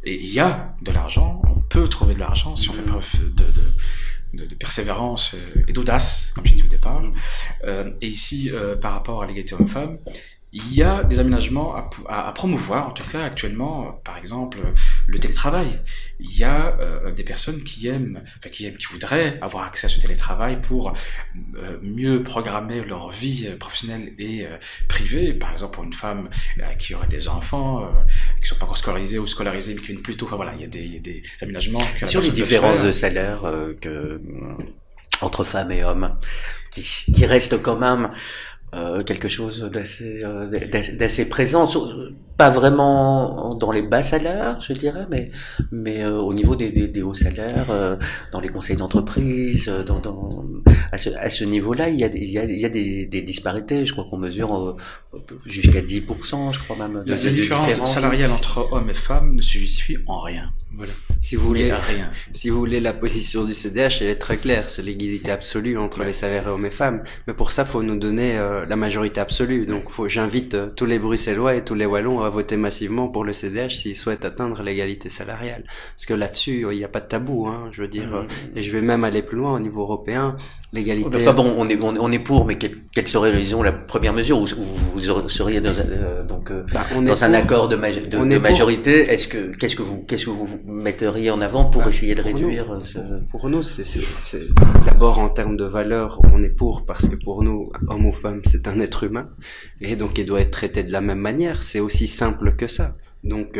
Et il y a de l'argent, on peut trouver de l'argent si on fait preuve de persévérance et d'audace, comme j'ai dit au départ. Et ici, par rapport à l'égalité homme-femme, il y a des aménagements à promouvoir, en tout cas actuellement, par exemple, le télétravail. Il y a des personnes qui voudraient avoir accès à ce télétravail pour mieux programmer leur vie professionnelle et privée. Par exemple, pour une femme qui aurait des enfants qui ne sont pas encore scolarisés ou scolarisés, mais qui viennent plus tôt. Enfin voilà, il y a des aménagements. Sur les différences de salaire entre femmes et hommes, qui restent quand même quelque chose d'assez présent, pas vraiment dans les bas salaires, je dirais, mais au niveau des hauts salaires, dans les conseils d'entreprise, à ce niveau-là, il y a des disparités. Je crois qu'on mesure jusqu'à 10%, je crois même. La différence salariale entre hommes et femmes ne se justifie en rien. Voilà. Si vous voulez la position du CDH, elle est très claire, c'est l'égalité absolue entre les salaires hommes et femmes. Mais pour ça, faut nous donner la majorité absolue. Donc, j'invite tous les Bruxellois et tous les Wallons à voter massivement pour le CDH s'ils souhaitent atteindre l'égalité salariale. Parce que là-dessus, il n'y a pas de tabou, hein. Je veux dire, et je vais même aller plus loin au niveau européen. L'égalité. Enfin bon, on est pour, mais quelle serait, disons, la première mesure où vous seriez dans un accord de majorité? Qu'est-ce que vous metteriez en avant pour essayer de réduire Pour nous, c'est d'abord en termes de valeur, on est pour, parce que pour nous, homme ou femme, c'est un être humain, et donc il doit être traité de la même manière. C'est aussi simple que ça. Donc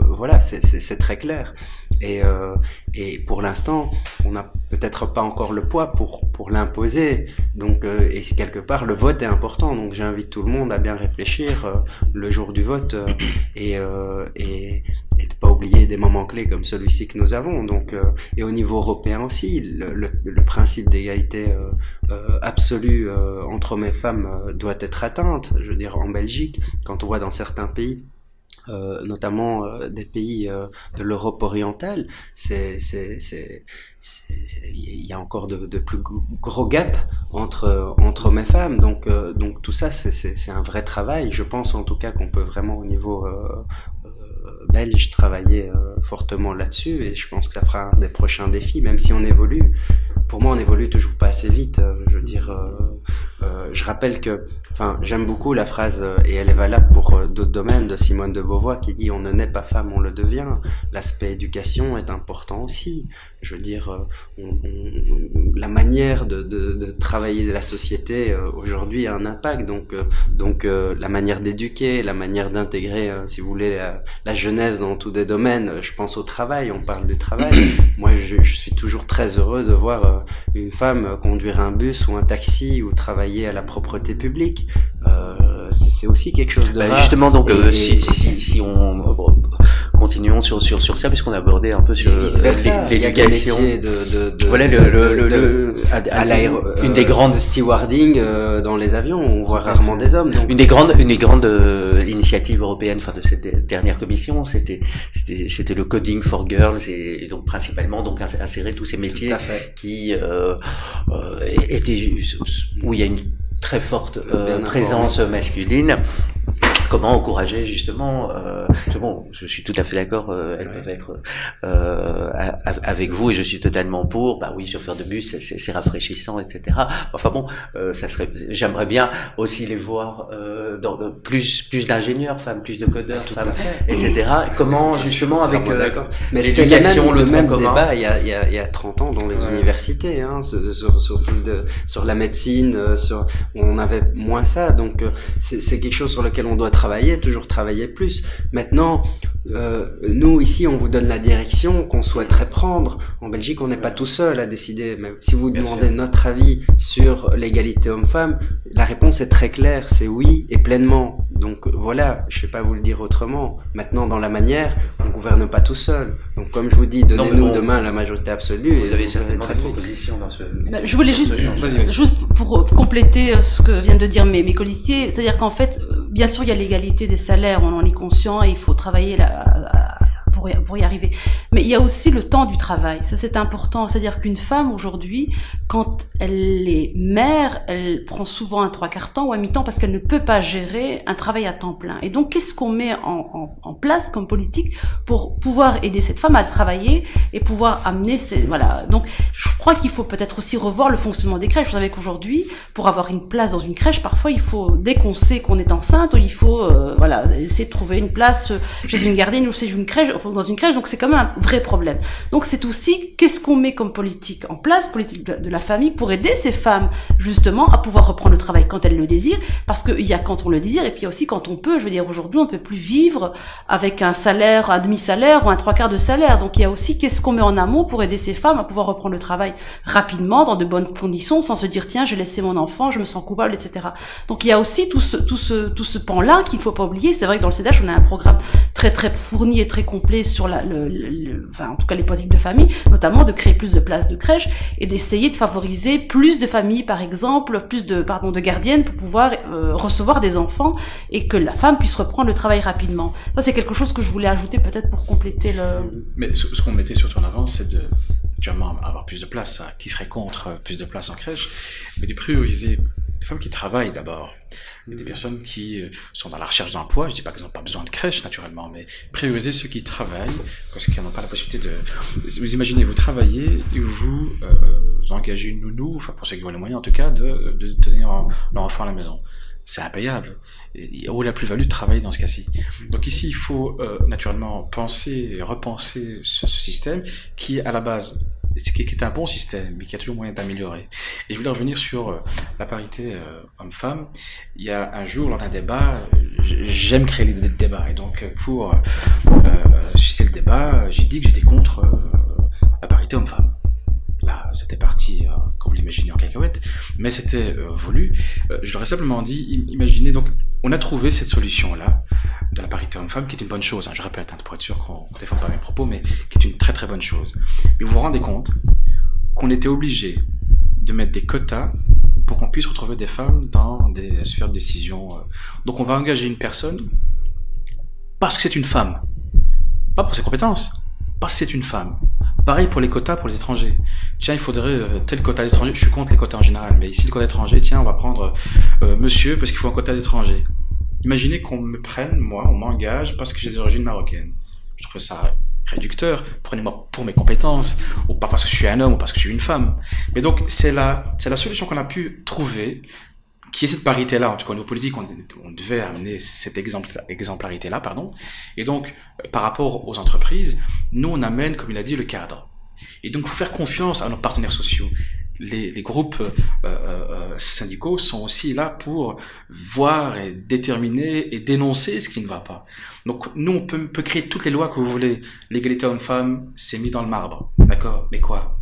voilà, c'est très clair. Et pour l'instant, on n'a peut-être pas encore le poids pour l'imposer. Donc et quelque part, le vote est important. Donc j'invite tout le monde à bien réfléchir le jour du vote et de pas oublier des moments clés comme celui-ci que nous avons. Donc et au niveau européen aussi, le principe d'égalité absolue entre hommes et femmes doit être atteinte. Je veux dire, en Belgique, quand on voit dans certains pays, notamment des pays de l'Europe orientale, il y a encore de plus gros gaps entre hommes et femmes. Donc tout ça, c'est un vrai travail. Je pense en tout cas qu'on peut vraiment au niveau belge travailler fortement là-dessus, et je pense que ça fera un des prochains défis, même si on évolue. Pour moi, on évolue toujours pas assez vite. Je veux dire, je rappelle que, j'aime beaucoup la phrase, et elle est valable pour d'autres domaines, de Simone de Beauvoir, qui dit « On ne naît pas femme, on le devient ». L'aspect éducation est important aussi. Je veux dire, la manière de travailler de la société aujourd'hui a un impact. Donc la manière d'éduquer, la manière d'intégrer, si vous voulez, la jeunesse dans tous des domaines. Je pense au travail, on parle du travail. Moi, je suis toujours très heureux de voir une femme conduire un bus ou un taxi ou travailler à la propreté publique. C'est aussi quelque chose de rare. Justement, donc si on continuons sur ça, puisqu'on a abordé un peu sur l'éducation. Voilà une des grandes stewarding dans les avions, on voit rarement des hommes. Donc une des grandes initiatives européennes, de cette dernière commission, c'était le coding for girls, et donc principalement donc insérer tous ces métiers qui étaient où il y a une très forte présence masculine. Comment encourager justement je suis tout à fait d'accord, elles peuvent être avec vous, et je suis totalement pour. Oui, chauffeur de bus, c'est rafraîchissant, etc. Enfin bon, j'aimerais bien aussi les voir dans plus d'ingénieurs femmes, plus de codeurs femmes, etc. Comment justement avec l'éducation, le même débat il y a 30 ans dans les universités, hein, sur la médecine, on avait moins ça. Donc c'est quelque chose sur lequel on doit toujours travailler plus. Maintenant, nous ici, on vous donne la direction qu'on souhaiterait prendre. En Belgique, on n'est pas tout seul à décider. Mais si vous demandez notre avis sur l'égalité homme-femme, la réponse est très claire, c'est oui et pleinement. Donc voilà, je ne vais pas vous le dire autrement. Maintenant, dans la manière, on ne gouverne pas tout seul. Donc comme je vous dis, donnez-nous demain la majorité absolue. Vous avez certainement des propositions dans ce... Je voulais juste pour compléter ce que viennent de dire mes colistiers, c'est-à-dire qu'en fait, bien sûr, il y a l'égalité des salaires, on en est conscient, et il faut travailler pour y arriver. Mais il y a aussi le temps du travail. Ça, c'est important. C'est-à-dire qu'une femme, aujourd'hui, quand elle est mère, elle prend souvent un 3/4 temps ou un mi-temps parce qu'elle ne peut pas gérer un travail à temps plein. Et donc, qu'est-ce qu'on met en place comme politique pour pouvoir aider cette femme à travailler et pouvoir amener voilà. Donc, je crois qu'il faut peut-être aussi revoir le fonctionnement des crèches. Vous savez qu'aujourd'hui, pour avoir une place dans une crèche, parfois, il faut, dès qu'on sait qu'on est enceinte, il faut, essayer de trouver une place chez une gardienne ou chez une crèche. dans une crèche, donc c'est quand même un vrai problème. Donc c'est aussi qu'est-ce qu'on met comme politique en place, politique de la famille, pour aider ces femmes justement à pouvoir reprendre le travail quand elles le désirent, parce qu'il y a quand on le désire et puis il y a aussi quand on peut. Je veux dire, aujourd'hui on ne peut plus vivre avec un salaire, un demi-salaire ou un 3/4 de salaire. Donc il y a aussi qu'est-ce qu'on met en amont pour aider ces femmes à pouvoir reprendre le travail rapidement, dans de bonnes conditions, sans se dire tiens j'ai laissé mon enfant, je me sens coupable, etc. Donc il y a aussi tout ce pan-là qu'il faut pas oublier. C'est vrai que dans le CEDH on a un programme très très fourni et très complet sur enfin en tout cas les politiques de famille, notamment de créer plus de places de crèche et d'essayer de favoriser plus de familles par exemple, plus de gardiennes pour pouvoir recevoir des enfants et que la femme puisse reprendre le travail rapidement. Ça c'est quelque chose que je voulais ajouter peut-être pour compléter le... Mais ce qu'on mettait surtout en avant, c'est de naturellement avoir plus de place, qui serait contre plus de place en crèche, mais de prioriser les femmes qui travaillent d'abord. Des personnes qui sont dans la recherche d'emploi, je dis pas qu'elles n'ont pas besoin de crèche naturellement, mais prioriser ceux qui travaillent, parce qu'ils n'ont pas la possibilité de... Vous imaginez, vous travaillez et vous engagez une nounou, enfin pour ceux qui ont les moyens en tout cas, de tenir leur enfant à la maison. C'est impayable. Où est la plus-value de travailler dans ce cas-ci? Donc ici, il faut naturellement repenser ce système qui, à la base, qui est un bon système, mais qui a toujours moyen d'améliorer. Et je voulais revenir sur la parité homme-femme. Il y a un jour, lors d'un débat, j'aime créer des débats, et donc pour susciter le débat, j'ai dit que j'étais contre la parité homme-femme. Là, c'était parti, comme vous l'imaginez, en cacahuète, mais c'était voulu. Je leur ai simplement dit, imaginez, donc, on a trouvé cette solution-là, de la parité homme-femme, qui est une bonne chose, hein, je répète, pour être sûr qu'on ne défende pas mes propos, mais qui est une très très bonne chose. Mais vous vous rendez compte qu'on était obligé de mettre des quotas pour qu'on puisse retrouver des femmes dans des sphères de décision. Donc on va engager une personne parce que c'est une femme, pas pour ses compétences, parce que c'est une femme. Pareil pour les quotas pour les étrangers. Tiens, il faudrait tel quota d'étrangers. Je suis contre les quotas en général, mais ici le quota d'étrangers, tiens, on va prendre monsieur parce qu'il faut un quota d'étrangers. Imaginez qu'on me prenne, moi, on m'engage parce que j'ai des origines marocaines. Je trouve ça réducteur. Prenez-moi pour mes compétences, ou pas parce que je suis un homme, ou parce que je suis une femme. Mais donc, c'est la solution qu'on a pu trouver, qui est cette parité-là. En tout cas, au niveau politique, on devait amener cette exemplarité-là, pardon. Et donc, par rapport aux entreprises, nous, on amène, comme il a dit, le cadre. Et donc, il faut faire confiance à nos partenaires sociaux. Les groupes syndicaux sont aussi là pour voir et déterminer et dénoncer ce qui ne va pas. Donc nous, on peut créer toutes les lois que vous voulez. L'égalité homme-femme, c'est mis dans le marbre. D'accord? Mais quoi?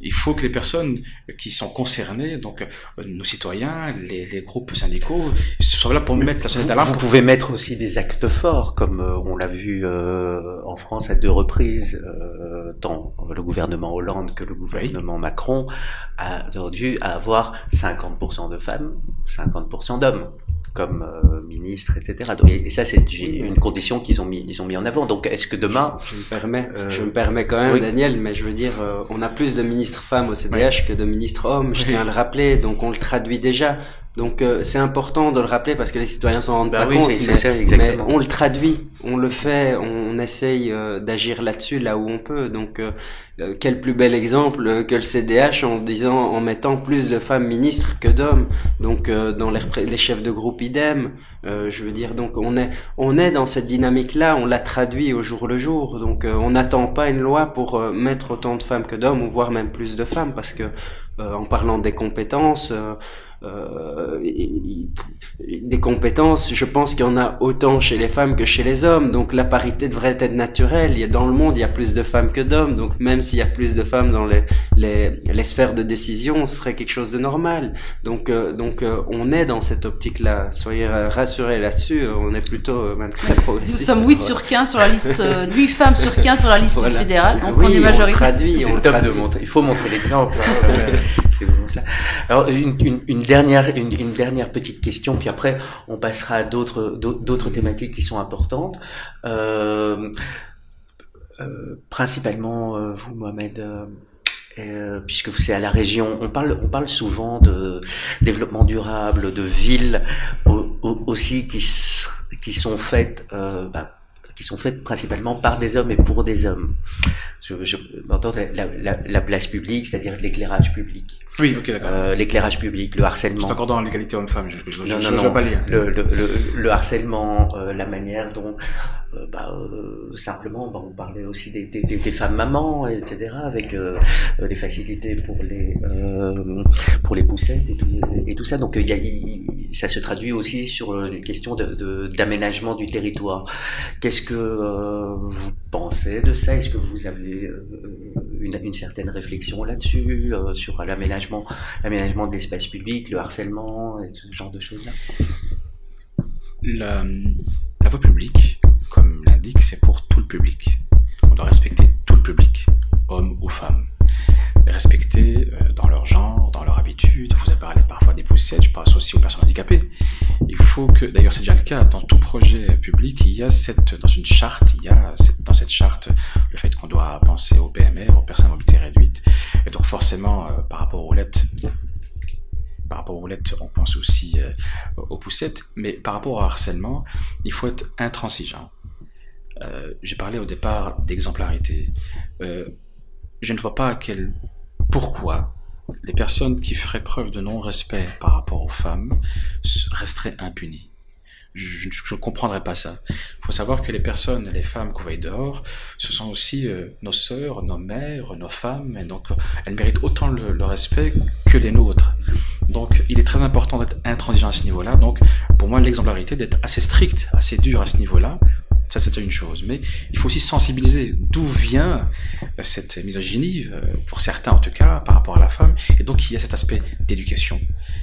Il faut que les personnes qui sont concernées, donc nos citoyens, les groupes syndicaux, soient là pour mettre la sonnette d'alarme. Vous pouvez mettre aussi des actes forts, comme on l'a vu en France à 2 reprises, tant le gouvernement Hollande que le gouvernement Macron a dû avoir 50% de femmes, 50% d'hommes comme ministre, etc. Donc, et ça, c'est une condition qu'ils ont mis en avant. Donc, est-ce que demain... Je me permets quand même, oui. Daniel, mais je veux dire, on a plus de ministres femmes au CDH que de ministres hommes, je tiens à le rappeler, donc on le traduit déjà. Donc c'est important de le rappeler parce que les citoyens s'en rendent pas compte, mais on le traduit, on le fait, on essaye d'agir là-dessus, là où on peut. Donc quel plus bel exemple que le CDH en mettant plus de femmes ministres que d'hommes. Donc dans les chefs de groupe idem. Je veux dire, donc on est dans cette dynamique-là, on la traduit au jour le jour. Donc on n'attend pas une loi pour mettre autant de femmes que d'hommes, ou voire même plus de femmes, parce que en parlant des compétences. Des compétences, je pense qu'il y en a autant chez les femmes que chez les hommes, donc la parité devrait être naturelle. Dans le monde, il y a plus de femmes que d'hommes, donc même s'il y a plus de femmes dans les sphères de décision, ce serait quelque chose de normal. Donc on est dans cette optique-là, soyez rassurés là-dessus, on est plutôt même très progressiste. Nous sommes 8 sur 15 sur la liste, 8 femmes sur 15 sur la liste voilà. fédérale, donc oui, on est majoritaire. Il faut montrer l'exemple. C'est bon, ça. Alors une dernière petite question, puis après on passera à d'autres thématiques qui sont importantes. Principalement vous, Mohamed, puisque c'est à la région, on parle souvent de développement durable, de villes aussi qui sont faites, qui sont faites principalement par des hommes et pour des hommes. Je m'entends la place publique, c'est-à-dire l'éclairage public. Oui, ok, d'accord. L'éclairage public, le harcèlement. C'est encore dans l'égalité homme-femme, Non, je dois pas lire. Le harcèlement, la manière dont, simplement, on parlait aussi des femmes mamans, etc., avec les facilités pour les poussettes et tout ça. Donc, ça se traduit aussi sur une question d'aménagement du territoire. Qu'est-ce que vous pensez de ça? Est-ce que vous avez une certaine réflexion là-dessus, sur l'aménagement de l'espace public, le harcèlement, et ce genre de choses-là? La voie publique, comme l'indique, c'est pour tout le public. On doit respecter tout le public, hommes ou femmes. Respecter dans leur genre, dans leur habitude. Vous avez parlé parfois des poussettes, je pense aussi aux personnes handicapées. Il faut que, d'ailleurs c'est déjà le cas, dans tout projet public, il y a dans une charte, dans cette charte le fait qu'on doit penser aux PMR, aux personnes à mobilité réduite. Et donc forcément, par rapport aux roulettes, on pense aussi aux poussettes, mais par rapport au harcèlement, il faut être intransigeant. J'ai parlé au départ d'exemplarité. Je ne vois pas pourquoi les personnes qui feraient preuve de non-respect par rapport aux femmes resteraient impunies. Je ne comprendrais pas ça. Il faut savoir que les femmes qu'on voit dehors, ce sont aussi nos sœurs, nos mères, nos femmes, et donc elles méritent autant le respect que les nôtres. Donc il est très important d'être intransigeant à ce niveau-là. Donc pour moi l'exemplarité, d'être assez strict, assez dur à ce niveau-là, ça c'est une chose. Mais il faut aussi sensibiliser d'où vient cette misogynie, pour certains en tout cas, par rapport à la femme. Et donc il y a cet aspect d'éducation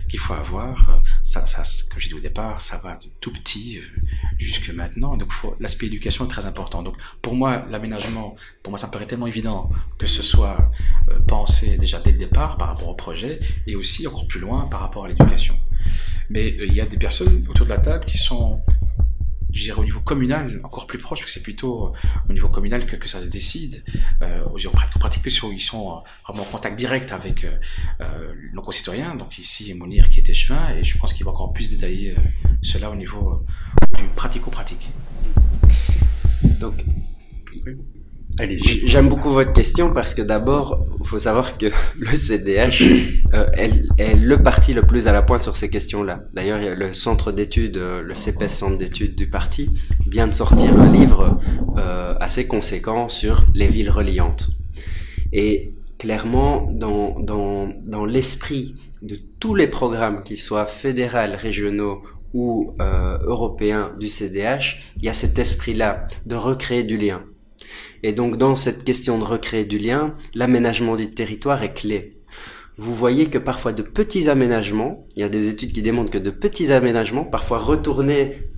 qu'il faut avoir. Ça, comme j'ai dit au départ, ça va de tout petit jusque maintenant. Donc l'aspect éducation est très important. Donc pour moi, l'aménagement, ça me paraît tellement évident que ce soit pensé déjà dès le départ par rapport au projet, et aussi encore plus loin par rapport à l'éducation. Mais il y a des personnes autour de la table qui sont, je dirais, au niveau communal, encore plus proche, parce que c'est plutôt au niveau communal que ça se décide. Aux pratiques plus, ils sont vraiment en contact direct avec nos concitoyens. Donc ici, Mounir qui est échevin, et je pense qu'il va encore plus détailler cela au niveau du pratico-pratique. Donc, j'aime beaucoup votre question parce que d'abord, il faut savoir que le CDH est le parti le plus à la pointe sur ces questions-là. D'ailleurs, il y a le centre d'études, le CPES, centre d'études du parti, vient de sortir un livre assez conséquent sur les villes reliantes. Et clairement, dans l'esprit de tous les programmes, qu'ils soient fédéraux, régionaux ou européens du CDH, il y a cet esprit-là de recréer du lien. Et donc dans cette question de recréer du lien, l'aménagement du territoire est clé. Vous voyez que parfois de petits aménagements, il y a des études qui démontrent que de petits aménagements, parfois retourner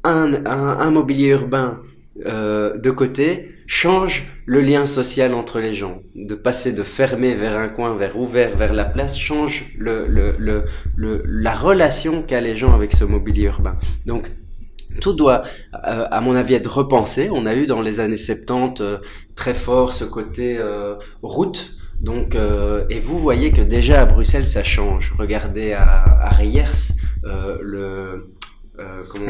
un mobilier urbain de côté, change le lien social entre les gens. De passer de fermé vers un coin, vers ouvert, vers la place, change la relation qu'a les gens avec ce mobilier urbain. Donc tout doit, à mon avis, être repensé. On a eu dans les années 70 très fort ce côté route. Donc, et vous voyez que déjà à Bruxelles, ça change. Regardez à Reyers, le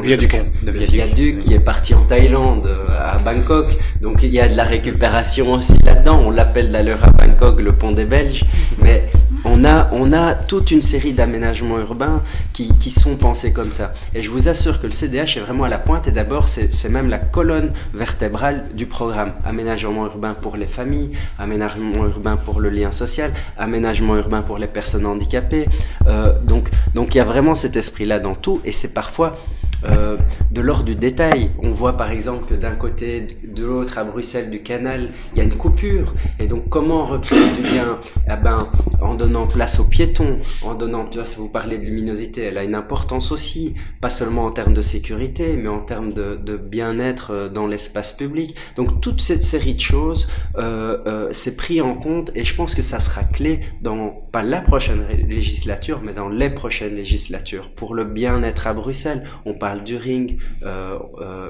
viaduc qui est parti en Thaïlande, à Bangkok. Donc il y a de la récupération aussi là-dedans. On l'appelle d'ailleurs à Bangkok le pont des Belges. Mais on a toute une série d'aménagements urbains qui sont pensés comme ça. Et je vous assure que le CDH est vraiment à la pointe. Et d'abord, c'est même la colonne vertébrale du programme. Aménagement urbain pour les familles, aménagement urbain pour le lien social, aménagement urbain pour les personnes handicapées. Donc il y a vraiment cet esprit-là dans tout. Et c'est parfois de l'ordre du détail. On voit par exemple que d'un côté, de l'autre, à Bruxelles, du canal, il y a une coupure. Et donc comment recréer du lien? En donnant place aux piétons, en donnant place, vous parlez de luminosité, elle a une importance aussi, pas seulement en termes de sécurité, mais en termes de bien-être dans l'espace public. Donc toute cette série de choses c'est pris en compte, et je pense que ça sera clé dans, pas la prochaine législature, mais dans les prochaines législatures, pour le bien-être à Bruxelles. On parle du ring,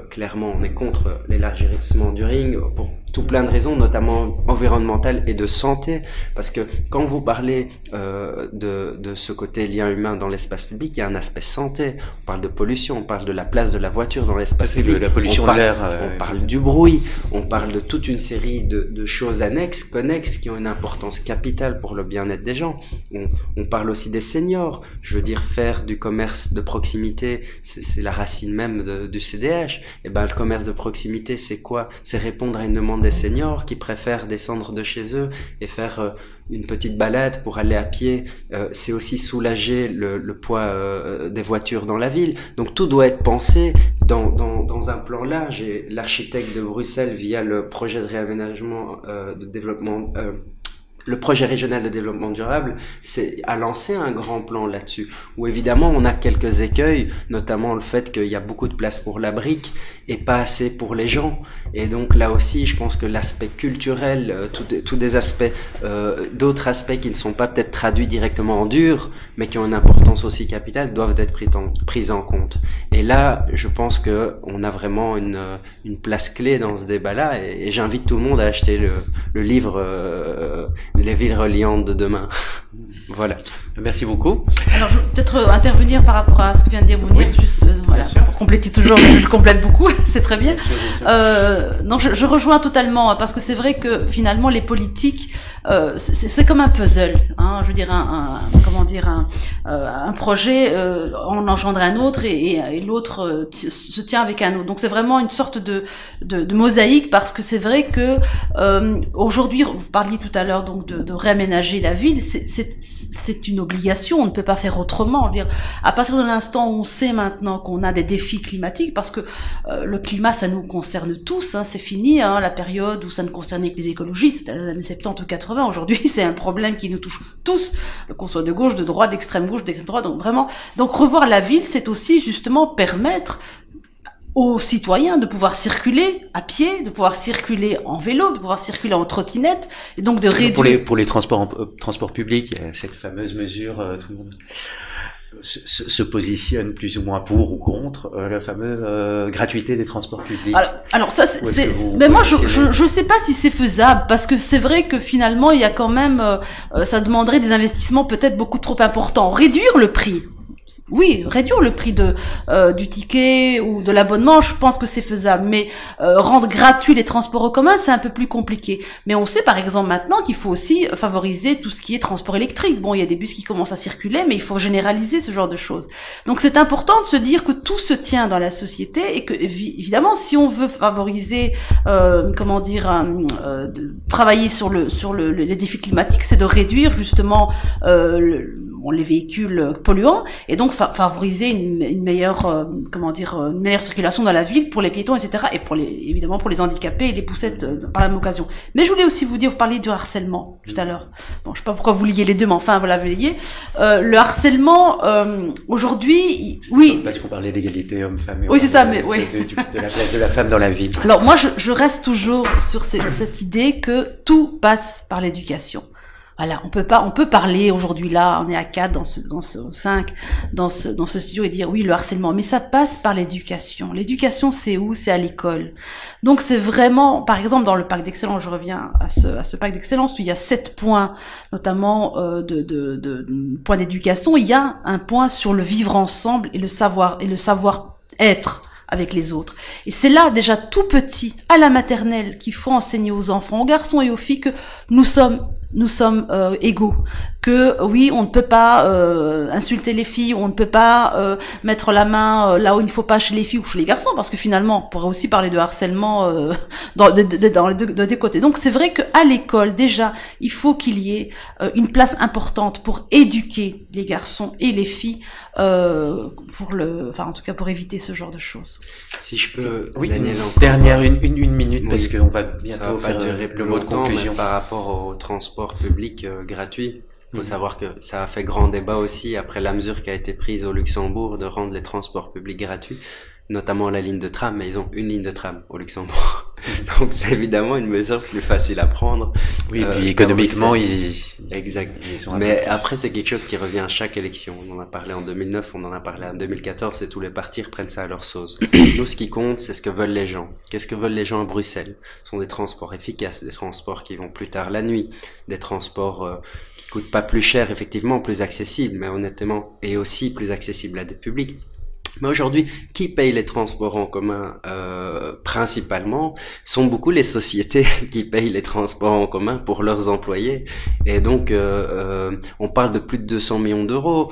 clairement on est contre l'élargissement du ring, pour tout plein de raisons, notamment environnementales et de santé, parce que quand vous parlez de ce côté lien humain dans l'espace public, il y a un aspect santé. On parle de pollution, on parle de la place de la voiture dans l'espace public, la pollution de l'air, on parle du bruit, on parle de toute une série de choses annexes, connexes, qui ont une importance capitale pour le bien-être des gens. On parle aussi des seniors. Je veux dire, faire du commerce de proximité, c'est la racine même du CDH. Et ben, le commerce de proximité, c'est quoi? C'est répondre à une demande des seniors qui préfèrent descendre de chez eux et faire une petite balade pour aller à pied. C'est aussi soulager le poids des voitures dans la ville. Donc tout doit être pensé dans un plan large. Et l'architecte de Bruxelles, via le projet de réaménagement de développement, le projet régional de développement durable, a lancé un grand plan là-dessus, où évidemment on a quelques écueils, notamment le fait qu'il y a beaucoup de place pour la brique et pas assez pour les gens. Et donc là aussi, je pense que l'aspect culturel, tous des aspects, d'autres aspects qui ne sont pas peut-être traduits directement en dur, mais qui ont une importance aussi capitale, doivent être pris en compte. Et là, je pense que on a vraiment une place clé dans ce débat-là, et j'invite tout le monde à acheter le livre Les villes reliantes de demain. Voilà. Merci beaucoup. Alors, je vais peut-être intervenir par rapport à ce que vient de dire Mounir, juste voilà, pour compléter toujours, je le complète beaucoup, c'est très bien. Non, je rejoins totalement, parce que c'est vrai que finalement les politiques, c'est comme un puzzle, hein, je veux dire un projet en engendre un autre et l'autre se tient avec un autre. Donc c'est vraiment une sorte de mosaïque, parce que c'est vrai que aujourd'hui, vous parliez tout à l'heure donc de réaménager la ville, c'est une obligation, on ne peut pas faire autrement. Je veux dire, à partir de l'instant où on sait maintenant qu'on a des défis climatiques, parce que le climat, ça nous concerne tous, hein, c'est fini, hein, la période où ça ne concernait que les écologistes, c'était les années 70 ou 80, aujourd'hui c'est un problème qui nous touche tous, qu'on soit de gauche, de droite, d'extrême gauche, d'extrême droite, donc vraiment, donc revoir la ville, c'est aussi justement permettre aux citoyens de pouvoir circuler à pied, de pouvoir circuler en vélo, de pouvoir circuler en trottinette, et donc de réduire... Pour les transports publics, il y a cette fameuse mesure, tout le monde se positionne plus ou moins pour ou contre la fameuse gratuité des transports publics. Alors ça, mais moi je sais pas si c'est faisable, parce que c'est vrai que finalement il y a quand même, ça demanderait des investissements peut-être beaucoup trop importants. Réduire le prix. Oui, réduire le prix du ticket ou de l'abonnement, je pense que c'est faisable. Mais rendre gratuit les transports en commun, c'est un peu plus compliqué. Mais on sait par exemple maintenant qu'il faut aussi favoriser tout ce qui est transport électrique. Bon, il y a des bus qui commencent à circuler, mais il faut généraliser ce genre de choses. Donc c'est important de se dire que tout se tient dans la société et que évidemment, si on veut favoriser, travailler sur les défis climatiques, c'est de réduire justement les véhicules polluants, et donc favoriser une meilleure une meilleure circulation dans la ville pour les piétons, etc., et évidemment pour les handicapés et les poussettes par la même occasion. Mais je voulais aussi vous dire, vous parliez du harcèlement tout à l'heure. Bon, je sais pas pourquoi vous liez les deux, mais enfin vous l'avez lié. Le harcèlement aujourd'hui, oui. Parce qu'on parlait d'égalité homme-femme. Oui, c'est ça, mais oui. De la place de la femme dans la ville. Alors moi, je reste toujours sur cette idée que tout passe par l'éducation. Voilà, on peut parler aujourd'hui là, on est à 4 dans ce 5 dans ce studio, et dire oui, le harcèlement, mais ça passe par l'éducation. L'éducation, c'est où? C'est à l'école. Donc c'est vraiment, par exemple, dans le pacte d'excellence, je reviens à ce pacte d'excellence où il y a 7 points, notamment de points d'éducation. Il y a un point sur le vivre ensemble et le savoir-être avec les autres. Et c'est là, déjà tout petit, à la maternelle, qu'il faut enseigner aux enfants, aux garçons et aux filles, que nous sommes égaux, que oui, on ne peut pas insulter les filles, on ne peut pas mettre la main là où il ne faut pas chez les filles ou chez les garçons, parce que finalement on pourrait aussi parler de harcèlement dans les deux côtés. Donc c'est vrai que à l'école déjà il faut qu'il y ait une place importante pour éduquer les garçons et les filles en tout cas pour éviter ce genre de choses. Si je peux, oui, Daniel, dernière une minute, oui, parce qu'on va bientôt faire le mot de conclusion. Par rapport au transport public gratuit, il faut savoir que ça a fait grand débat aussi après la mesure qui a été prise au Luxembourg de rendre les transports publics gratuits. notamment la ligne de tram, mais ils ont une ligne de tram au Luxembourg. Donc c'est évidemment une mesure plus facile à prendre. Oui, puis économiquement, exact. Ils ont Mais après, c'est quelque chose qui revient à chaque élection. On en a parlé en 2009, on en a parlé en 2014, et tous les partis reprennent ça à leur sauce. Nous, ce qui compte, c'est ce que veulent les gens. Qu'est-ce que veulent les gens à Bruxelles? Ce sont des transports efficaces, des transports qui vont plus tard la nuit, des transports qui coûtent pas plus cher, effectivement, plus accessibles, mais honnêtement, et aussi plus accessibles à des publics. Mais aujourd'hui, qui paye les transports en commun principalement sont beaucoup les sociétés qui payent les transports en commun pour leurs employés. Et donc, on parle de plus de 200 millions d'euros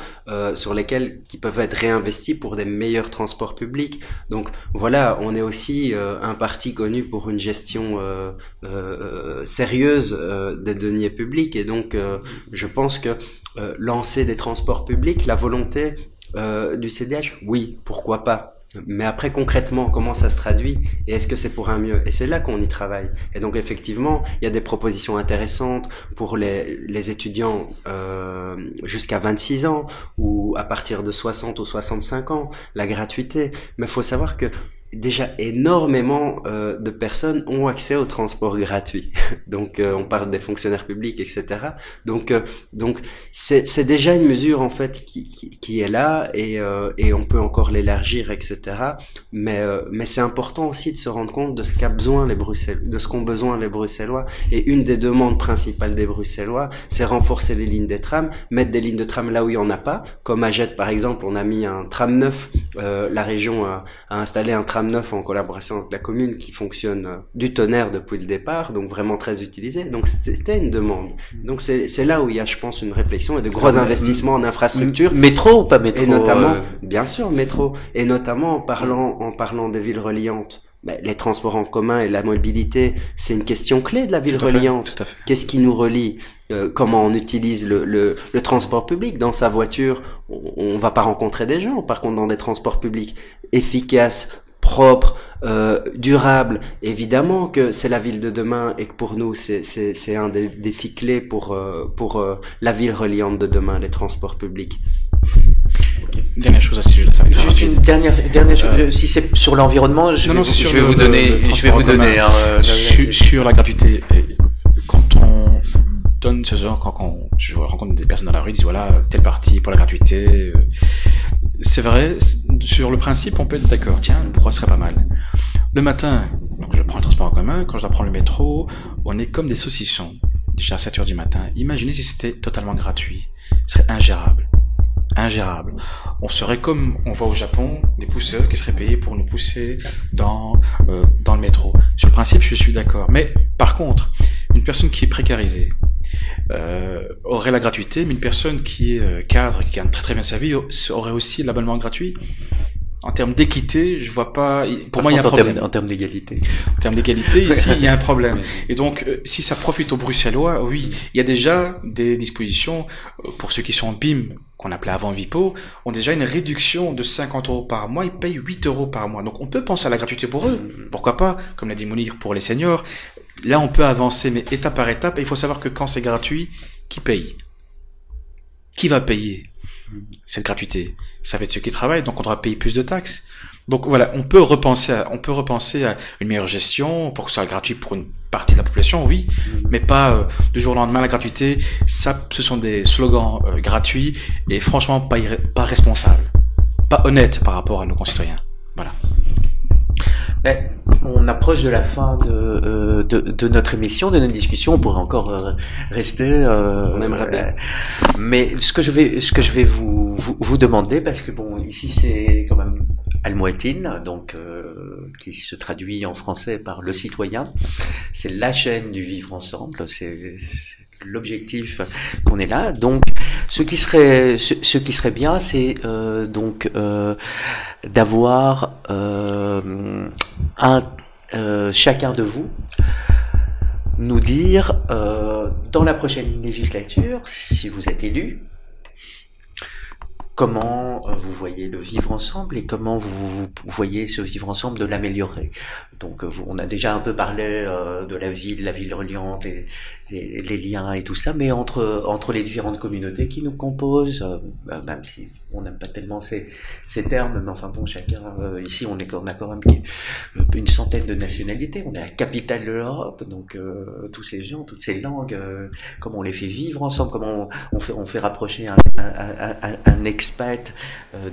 sur lesquels qui peuvent être réinvestis pour des meilleurs transports publics. Donc voilà, on est aussi un parti connu pour une gestion sérieuse des deniers publics. Et donc, je pense que lancer des transports publics, la volonté du CDH, oui, pourquoi pas. Mais après, concrètement, comment ça se traduit et est-ce que c'est pour un mieux? Et c'est là qu'on y travaille. Et donc, effectivement, il y a des propositions intéressantes pour les étudiants jusqu'à 26 ans ou à partir de 60 ou 65 ans, la gratuité. Mais il faut savoir que déjà énormément de personnes ont accès au transport gratuit. Donc on parle des fonctionnaires publics, etc. Donc c'est déjà une mesure en fait qui est là et on peut encore l'élargir, etc. Mais c'est important aussi de se rendre compte de ce qu'a besoin de ce qu'ont besoin les Bruxellois. Et une des demandes principales des Bruxellois, c'est renforcer les lignes des trams, mettre des lignes de tram là où il y en a pas. Comme à Jette par exemple, on a mis un tram neuf. La région a installé un tram neuf en collaboration avec la commune qui fonctionne du tonnerre depuis le départ, donc vraiment très utilisé. Donc c'était une demande. Donc c'est là où il y a, je pense, une réflexion et de gros investissements en infrastructure. Métro ou pas métro? Et notamment, bien sûr, métro. Et notamment en parlant des villes reliantes. Les transports en commun et la mobilité, c'est une question clé de la ville reliante. Tout à fait. Qu'est-ce qui nous relie? Comment on utilise le transport public? Dans sa voiture, on va pas rencontrer des gens. Par contre, dans des transports publics efficaces, propres, durables, évidemment que c'est la ville de demain et que pour nous, c'est un des défis clés pour la ville reliante de demain, les transports publics. Okay. Dernière chose à ce sujet-là. Juste une dernière chose, si c'est sur l'environnement, je vais vous donner. Sur la gratuité. Quand on donne ce genre, quand je rencontre des personnes dans la rue, ils disent voilà, tel parti pour la gratuité. C'est vrai, sur le principe, on peut être d'accord. Tiens, pourquoi ce serait pas mal? Le matin, donc je prends le transport en commun, quand je dois prendre le métro, on est comme des saucissons. Déjà à 7h du matin. Imaginez si c'était totalement gratuit. Ce serait ingérable. On serait comme on voit au Japon, des pousseurs qui seraient payés pour nous pousser dans le métro. Sur le principe, je suis d'accord. Mais par contre, une personne qui est précarisée aurait la gratuité, mais une personne qui est cadre, qui gagne très très bien sa vie, aurait aussi l'abonnement gratuit. En termes d'équité, je vois pas. Pour moi, il y a un problème. En termes d'égalité. En termes d'égalité, ici, il y a un problème. Et donc, si ça profite aux Bruxellois, oui, il y a déjà des dispositions pour ceux qui sont en BIM, qu'on appelait avant Vipo, ont déjà une réduction de 50 € par mois. Ils payent 8 € par mois. Donc, on peut penser à la gratuité pour eux. Pourquoi pas? Comme l'a dit Mounir, pour les seniors. Là, on peut avancer, mais étape par étape. Et il faut savoir que quand c'est gratuit, qui paye? Qui va payer cette gratuité? Ça va être ceux qui travaillent, donc on devra payer plus de taxes. Donc voilà, on peut repenser à une meilleure gestion pour que ce soit gratuit pour une partie de la population, oui, mais pas du jour au lendemain la gratuité. Ça, ce sont des slogans gratuits et franchement pas responsables, pas honnêtes par rapport à nos concitoyens. Voilà. On approche de la fin de notre émission, de notre discussion. On pourrait encore rester. On aimerait bien. Mais ce que je vais vous demander, parce que bon, ici c'est quand même Almoëtine, donc qui se traduit en français par le citoyen. C'est la chaîne du vivre ensemble. C'est l'objectif qu'on est là. Donc, ce qui serait bien, c'est d'avoir chacun de vous nous dire dans la prochaine législature, si vous êtes élu, comment vous voyez le vivre ensemble et comment vous voyez ce vivre ensemble de l'améliorer. Donc on a déjà un peu parlé de la ville reliante, les liens et tout ça, mais entre les différentes communautés qui nous composent, même si on n'aime pas tellement ces termes, mais enfin bon, chacun, ici on a quand même une centaine de nationalités, on est la capitale de l'Europe, donc tous ces gens, toutes ces langues, comment on les fait vivre ensemble, comment on fait rapprocher un expat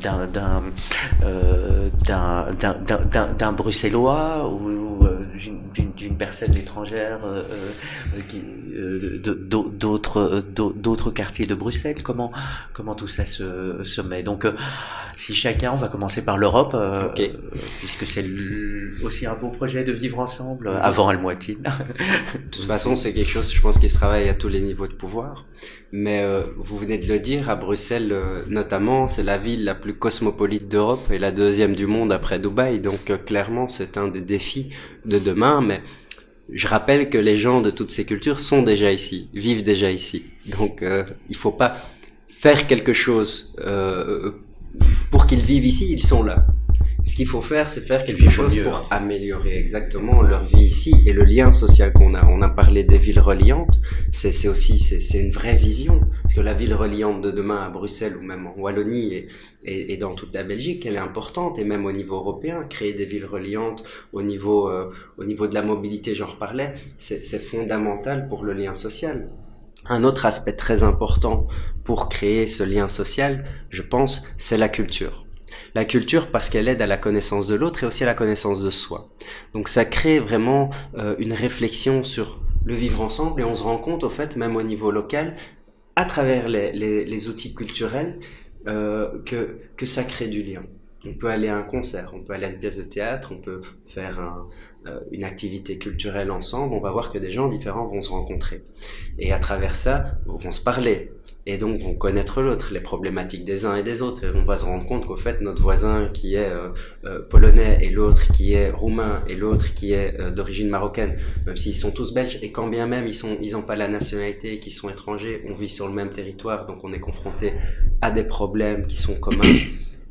d'un bruxellois ou d'une personne étrangère d'autres quartiers de Bruxelles, comment tout ça se met. Donc si chacun, on va commencer par l'Europe, Ok. puisque c'est aussi un beau projet de vivre ensemble avant Almoitine. De toute façon, c'est quelque chose, je pense, qui se travaille à tous les niveaux de pouvoir. Mais vous venez de le dire, à Bruxelles notamment, c'est la ville la plus cosmopolite d'Europe et la deuxième du monde après Dubaï. Donc clairement, c'est un des défis de demain. Mais je rappelle que les gens de toutes ces cultures sont déjà ici, vivent déjà ici. Donc il faut pas faire quelque chose pour qu'ils vivent ici, ils sont là. Ce qu'il faut faire, c'est faire quelque chose pour améliorer exactement leur vie ici et le lien social qu'on a. On a parlé des villes reliantes, c'est une vraie vision. Parce que la ville reliante de demain à Bruxelles ou même en Wallonie et dans toute la Belgique, elle est importante. Et même au niveau européen, créer des villes reliantes au niveau de la mobilité, j'en reparlais, c'est fondamental pour le lien social. Un autre aspect très important pour créer ce lien social, je pense, c'est la culture. La culture parce qu'elle aide à la connaissance de l'autre et aussi à la connaissance de soi. Donc ça crée vraiment une réflexion sur le vivre ensemble et on se rend compte au fait, même au niveau local, à travers les outils culturels, que ça crée du lien. On peut aller à un concert, on peut aller à une pièce de théâtre, on peut faire une activité culturelle ensemble, on va voir que des gens différents vont se rencontrer. Et à travers ça, vont se parler. Et donc vont connaître l'autre, les problématiques des uns et des autres. Et on va se rendre compte qu'au fait, notre voisin qui est polonais et l'autre qui est roumain et l'autre qui est d'origine marocaine, même s'ils sont tous belges, et quand bien même ils ont pas la nationalité, qu'ils sont étrangers, on vit sur le même territoire, donc on est confronté à des problèmes qui sont communs.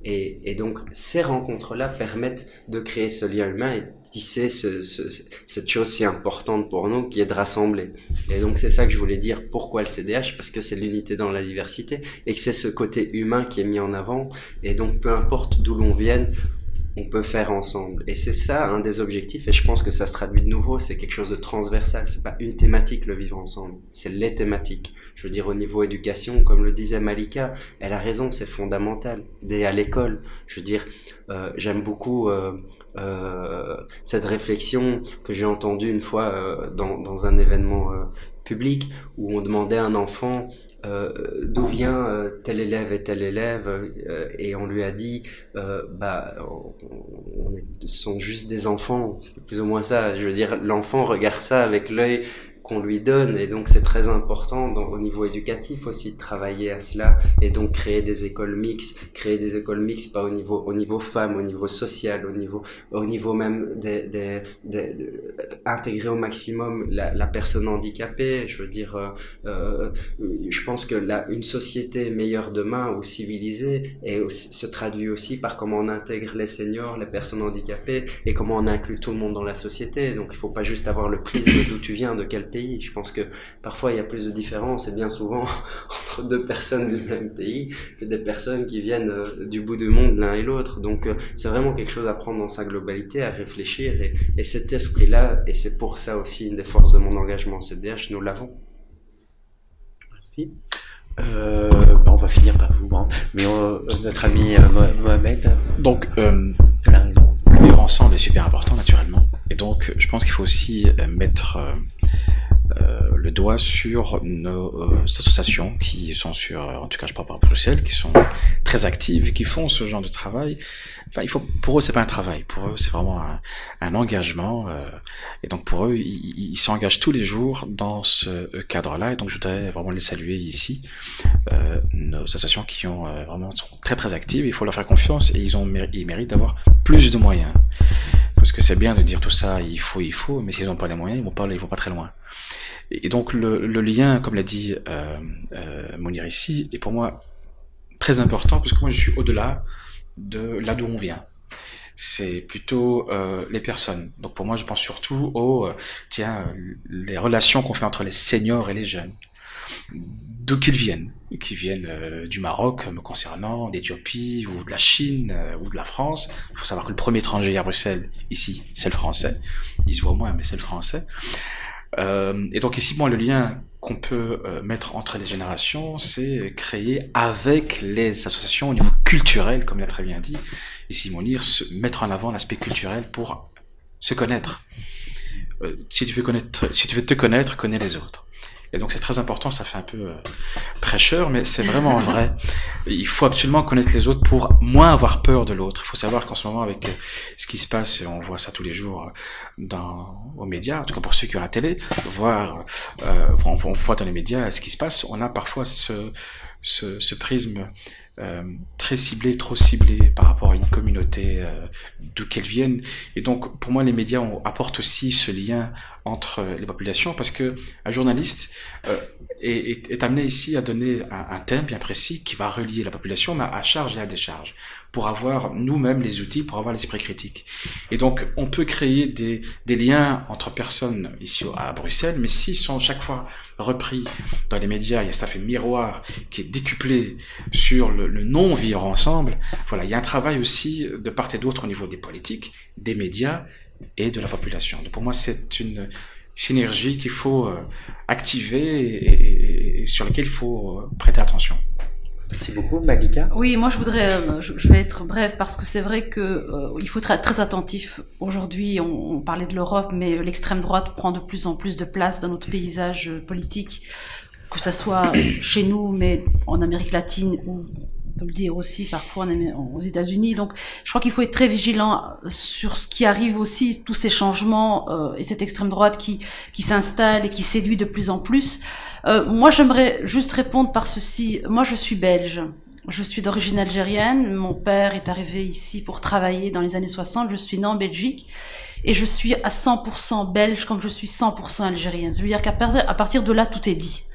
Et donc ces rencontres-là permettent de créer ce lien humain et tisser cette chose si importante pour nous qui est de rassembler. Et donc c'est ça que je voulais dire, pourquoi le CDH, parce que c'est l'unité dans la diversité et que c'est ce côté humain qui est mis en avant. Et donc peu importe d'où l'on vienne, on peut faire ensemble. Et c'est ça un des objectifs, et je pense que ça se traduit de nouveau, c'est quelque chose de transversal, c'est pas une thématique le vivre ensemble, c'est les thématiques. Je veux dire au niveau éducation, comme le disait Malika, elle a raison, c'est fondamental, dès à l'école. Je veux dire, j'aime beaucoup cette réflexion que j'ai entendue une fois dans un événement public, où on demandait à un enfant d'où vient tel élève et tel élève, et on lui a dit ce sont juste des enfants, c'est plus ou moins ça. Je veux dire, l'enfant regarde ça avec l'œil qu'on lui donne, et donc c'est très important au niveau éducatif aussi de travailler à cela, et donc créer des écoles mixtes pas au niveau femmes, au niveau social, au niveau même intégrer au maximum la personne handicapée. Je veux dire, je pense que une société meilleure demain ou civilisée se traduit aussi par comment on intègre les seniors, les personnes handicapées, et comment on inclut tout le monde dans la société. Donc il faut pas juste avoir le prisme d'où tu viens, de quel pays. Je pense que parfois il y a plus de différences, et bien souvent entre deux personnes du même pays, que des personnes qui viennent du bout du monde l'un et l'autre. Donc c'est vraiment quelque chose à prendre dans sa globalité, à réfléchir, et cet esprit-là, et c'est pour ça aussi une des forces de mon engagement CDH, nous l'avons. Merci. On va finir par vous, hein. Mais notre ami Mohamed. Donc, elle a raison. le vivre ensemble est super important, naturellement. Et donc, je pense qu'il faut aussi mettre le doigt sur nos associations qui sont en tout cas je parle par Bruxelles, qui sont très actives, qui font ce genre de travail. Enfin, pour eux c'est pas un travail, pour eux c'est vraiment un engagement, et donc pour eux ils s'engagent tous les jours dans ce cadre-là, et donc je voudrais vraiment les saluer ici, nos associations qui sont très très actives. Il faut leur faire confiance, et ils méritent d'avoir plus de moyens, parce que c'est bien de dire tout ça, il faut, mais s'ils n'ont pas les moyens, ils vont pas très loin. Et donc le lien, comme l'a dit Mounir ici, est pour moi très important, parce que moi je suis au-delà de là d'où on vient. C'est plutôt les personnes. Donc pour moi je pense surtout les relations qu'on fait entre les seniors et les jeunes. d'où qu'ils viennent, qui viennent du Maroc me concernant, d'Éthiopie ou de la Chine ou de la France. Il faut savoir que le premier étranger à Bruxelles, ici, c'est le français. Il se voit moins, mais c'est le français. Et donc ici, le lien qu'on peut mettre entre les générations, c'est créer avec les associations au niveau culturel, comme il a très bien dit, ici Mounir, mettre en avant l'aspect culturel pour se connaître. Si tu veux te connaître, connais les autres. Et donc c'est très important, ça fait un peu prêcheur, mais c'est vraiment vrai. Il faut absolument connaître les autres pour moins avoir peur de l'autre. Il faut savoir qu'en ce moment, avec ce qui se passe, et on voit ça tous les jours aux médias, en tout cas pour ceux qui ont la télé, on voit dans les médias ce qui se passe, on a parfois ce prisme très ciblé, trop ciblé par rapport à une communauté d'où qu'elles viennent. Et donc pour moi les médias apportent aussi ce lien entre les populations, parce que un journaliste est amené ici à donner un thème bien précis qui va relier la population, mais à charge et à décharge, pour avoir nous-mêmes les outils, pour avoir l'esprit critique. Et donc on peut créer des liens entre personnes ici à Bruxelles, mais s'ils sont chaque fois repris dans les médias, il y a cet effet miroir qui est décuplé sur le non-vivre ensemble. Voilà, il y a un travail aussi de part et d'autre au niveau des politiques, des médias et de la population. Donc pour moi, c'est une synergie qu'il faut activer et sur laquelle il faut prêter attention. Merci beaucoup, Malika. Oui, moi je vais être brève parce que c'est vrai que il faut être très attentif. Aujourd'hui, on parlait de l'Europe, mais l'extrême droite prend de plus en plus de place dans notre paysage politique, que ça soit chez nous, mais en Amérique latine ou on peut le dire aussi parfois aux États-Unis. Donc, je crois qu'il faut être très vigilant sur ce qui arrive aussi, tous ces changements et cette extrême droite qui s'installe et qui séduit de plus en plus. Moi, j'aimerais juste répondre par ceci. Moi, je suis belge. Je suis d'origine algérienne. Mon père est arrivé ici pour travailler dans les années 60. Je suis née en Belgique. Et je suis à 100% belge comme je suis 100% algérienne. Ça veut dire qu'à partir de là, tout est dit.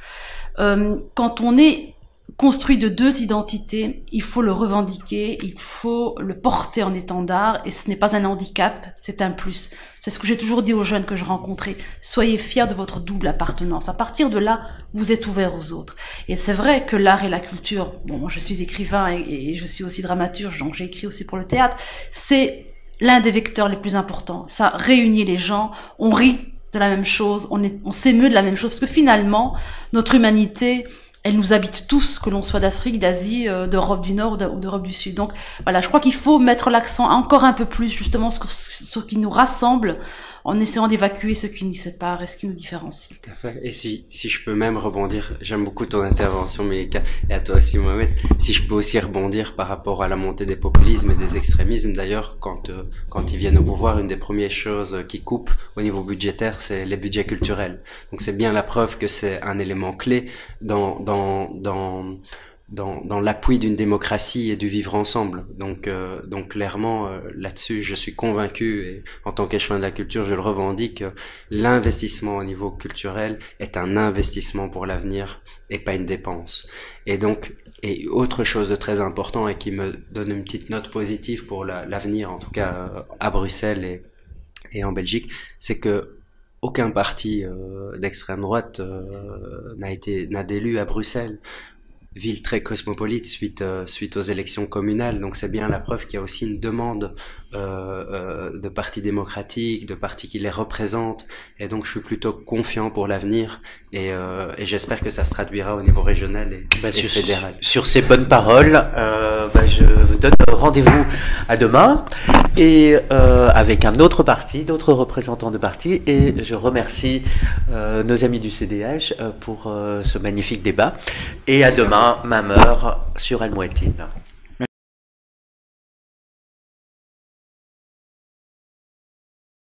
Quand on est construit de deux identités, il faut le revendiquer, il faut le porter en étendard, et ce n'est pas un handicap, c'est un plus. C'est ce que j'ai toujours dit aux jeunes que je rencontrais. Soyez fiers de votre double appartenance. À partir de là, vous êtes ouverts aux autres. Et c'est vrai que l'art et la culture, bon, moi je suis écrivain et je suis aussi dramaturge, donc j'ai écrit aussi pour le théâtre, c'est l'un des vecteurs les plus importants. Ça réunit les gens, on rit de la même chose, on s'émeut de la même chose, parce que finalement, notre humanité, elle nous habite tous, que l'on soit d'Afrique, d'Asie, d'Europe du Nord ou d'Europe du Sud. Donc voilà, je crois qu'il faut mettre l'accent encore un peu plus justement sur ce qui nous rassemble, en essayant d'évacuer ce qui nous sépare et ce qui nous différencie. Tout à fait. Et si je peux même rebondir, j'aime beaucoup ton intervention, Melika, et à toi aussi, Mohamed. Si je peux aussi rebondir par rapport à la montée des populismes et des extrémismes, d'ailleurs, quand ils viennent au pouvoir, une des premières choses qui coupent au niveau budgétaire, c'est les budgets culturels. Donc c'est bien la preuve que c'est un élément clé dans l'appui d'une démocratie et du vivre ensemble. Donc clairement, là-dessus, je suis convaincu, et en tant qu'échevin de la culture, je le revendique, l'investissement au niveau culturel est un investissement pour l'avenir et pas une dépense. Et autre chose de très important et qui me donne une petite note positive pour l'avenir, en tout cas à Bruxelles et en Belgique, c'est que aucun parti d'extrême droite n'a d'élu à Bruxelles. Ville très cosmopolite suite aux élections communales, donc c'est bien la preuve qu'il y a aussi une demande de partis démocratiques, de partis qui les représentent, et donc je suis plutôt confiant pour l'avenir, et j'espère que ça se traduira au niveau régional et fédéral. Sur ces bonnes paroles, je vous donne rendez-vous à demain, et avec un autre parti, d'autres représentants de partis, et je remercie nos amis du CDH pour ce magnifique débat, et à demain, même heure, sur Al Mouettine.